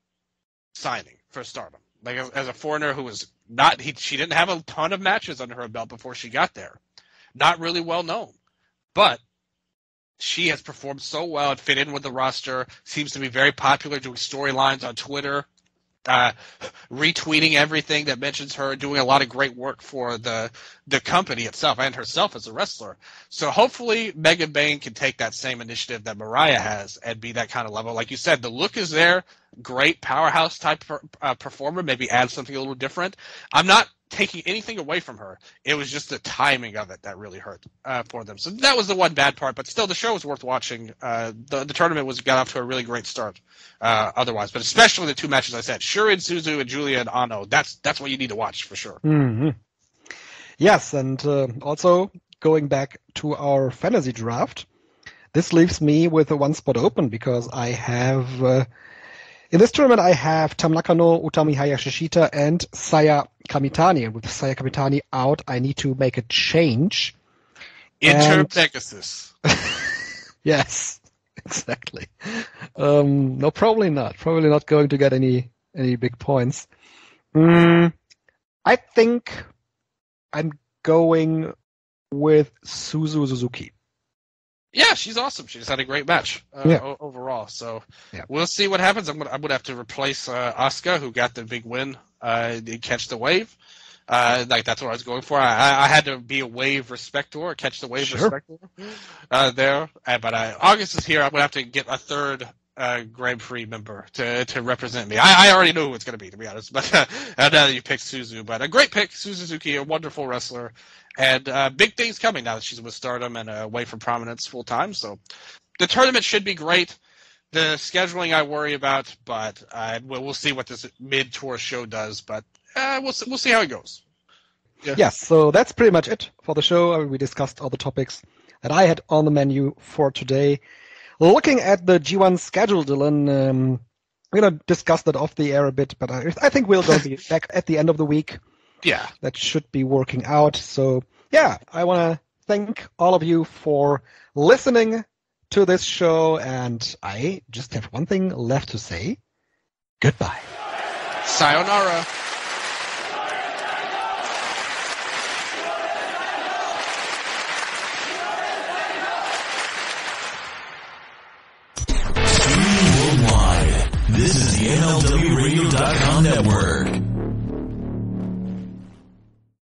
signing for Stardom. Like, as a foreigner who was not, she didn't have a ton of matches under her belt before she got there. Not really well known, but she has performed so well and fit in with the roster. Seems to be very popular, doing storylines on Twitter, retweeting everything that mentions her, doing a lot of great work for the company itself and herself as a wrestler. So hopefully Megan Bayne can take that same initiative that Mariah has and be that kind of level. Like you said, the look is there. Great powerhouse type performer. Maybe add something a little different. I'm not taking anything away from her. It was just the timing of it that really hurt for them. So that was the one bad part, but still the show was worth watching. The tournament got off to a really great start otherwise, but especially the two matches I said, Shurin Suzu and Julia and Ano. That's what you need to watch for sure. Mm-hmm. Yes, and also going back to our fantasy draft, this leaves me with a one spot open because I have in this tournament, I have Tam Nakano, Utami Hayashishita, and Saya Kamitani. And with Saya Kamitani out, I need to make a change. Pegasus. Yes, exactly. No, probably not. Probably not going to get any big points. I think I'm going with Suzu Suzuki. Yeah, she's awesome. She's had a great match overall. So we'll see what happens. I'm gonna have to replace Asuka, who got the big win. Catch the wave. Like that's what I was going for. I had to be a wave respector, catch the wave respector there. But August is here. I'm gonna have to get a third Grand Prix member to represent me. I already know who it's gonna be, to be honest. But now that you picked Suzu, but a great pick, Suzu Suzuki, a wonderful wrestler. And big things coming now that she's with Stardom and away from prominence full time. So the tournament should be great. The scheduling I worry about, but we'll see what this mid-tour show does. But we'll see how it goes. Yeah. Yes, so that's pretty much it for the show. We discussed all the topics that I had on the menu for today. Looking at the G1 schedule, Dylan, we're going to discuss that off the air a bit, but I think we'll go be back at the end of the week. Yeah. That should be working out. So, yeah, I want to thank all of you for listening to this show, and I just have one thing left to say. Goodbye. Sayonara. Streaming worldwide. This is the MLWRadio.com network.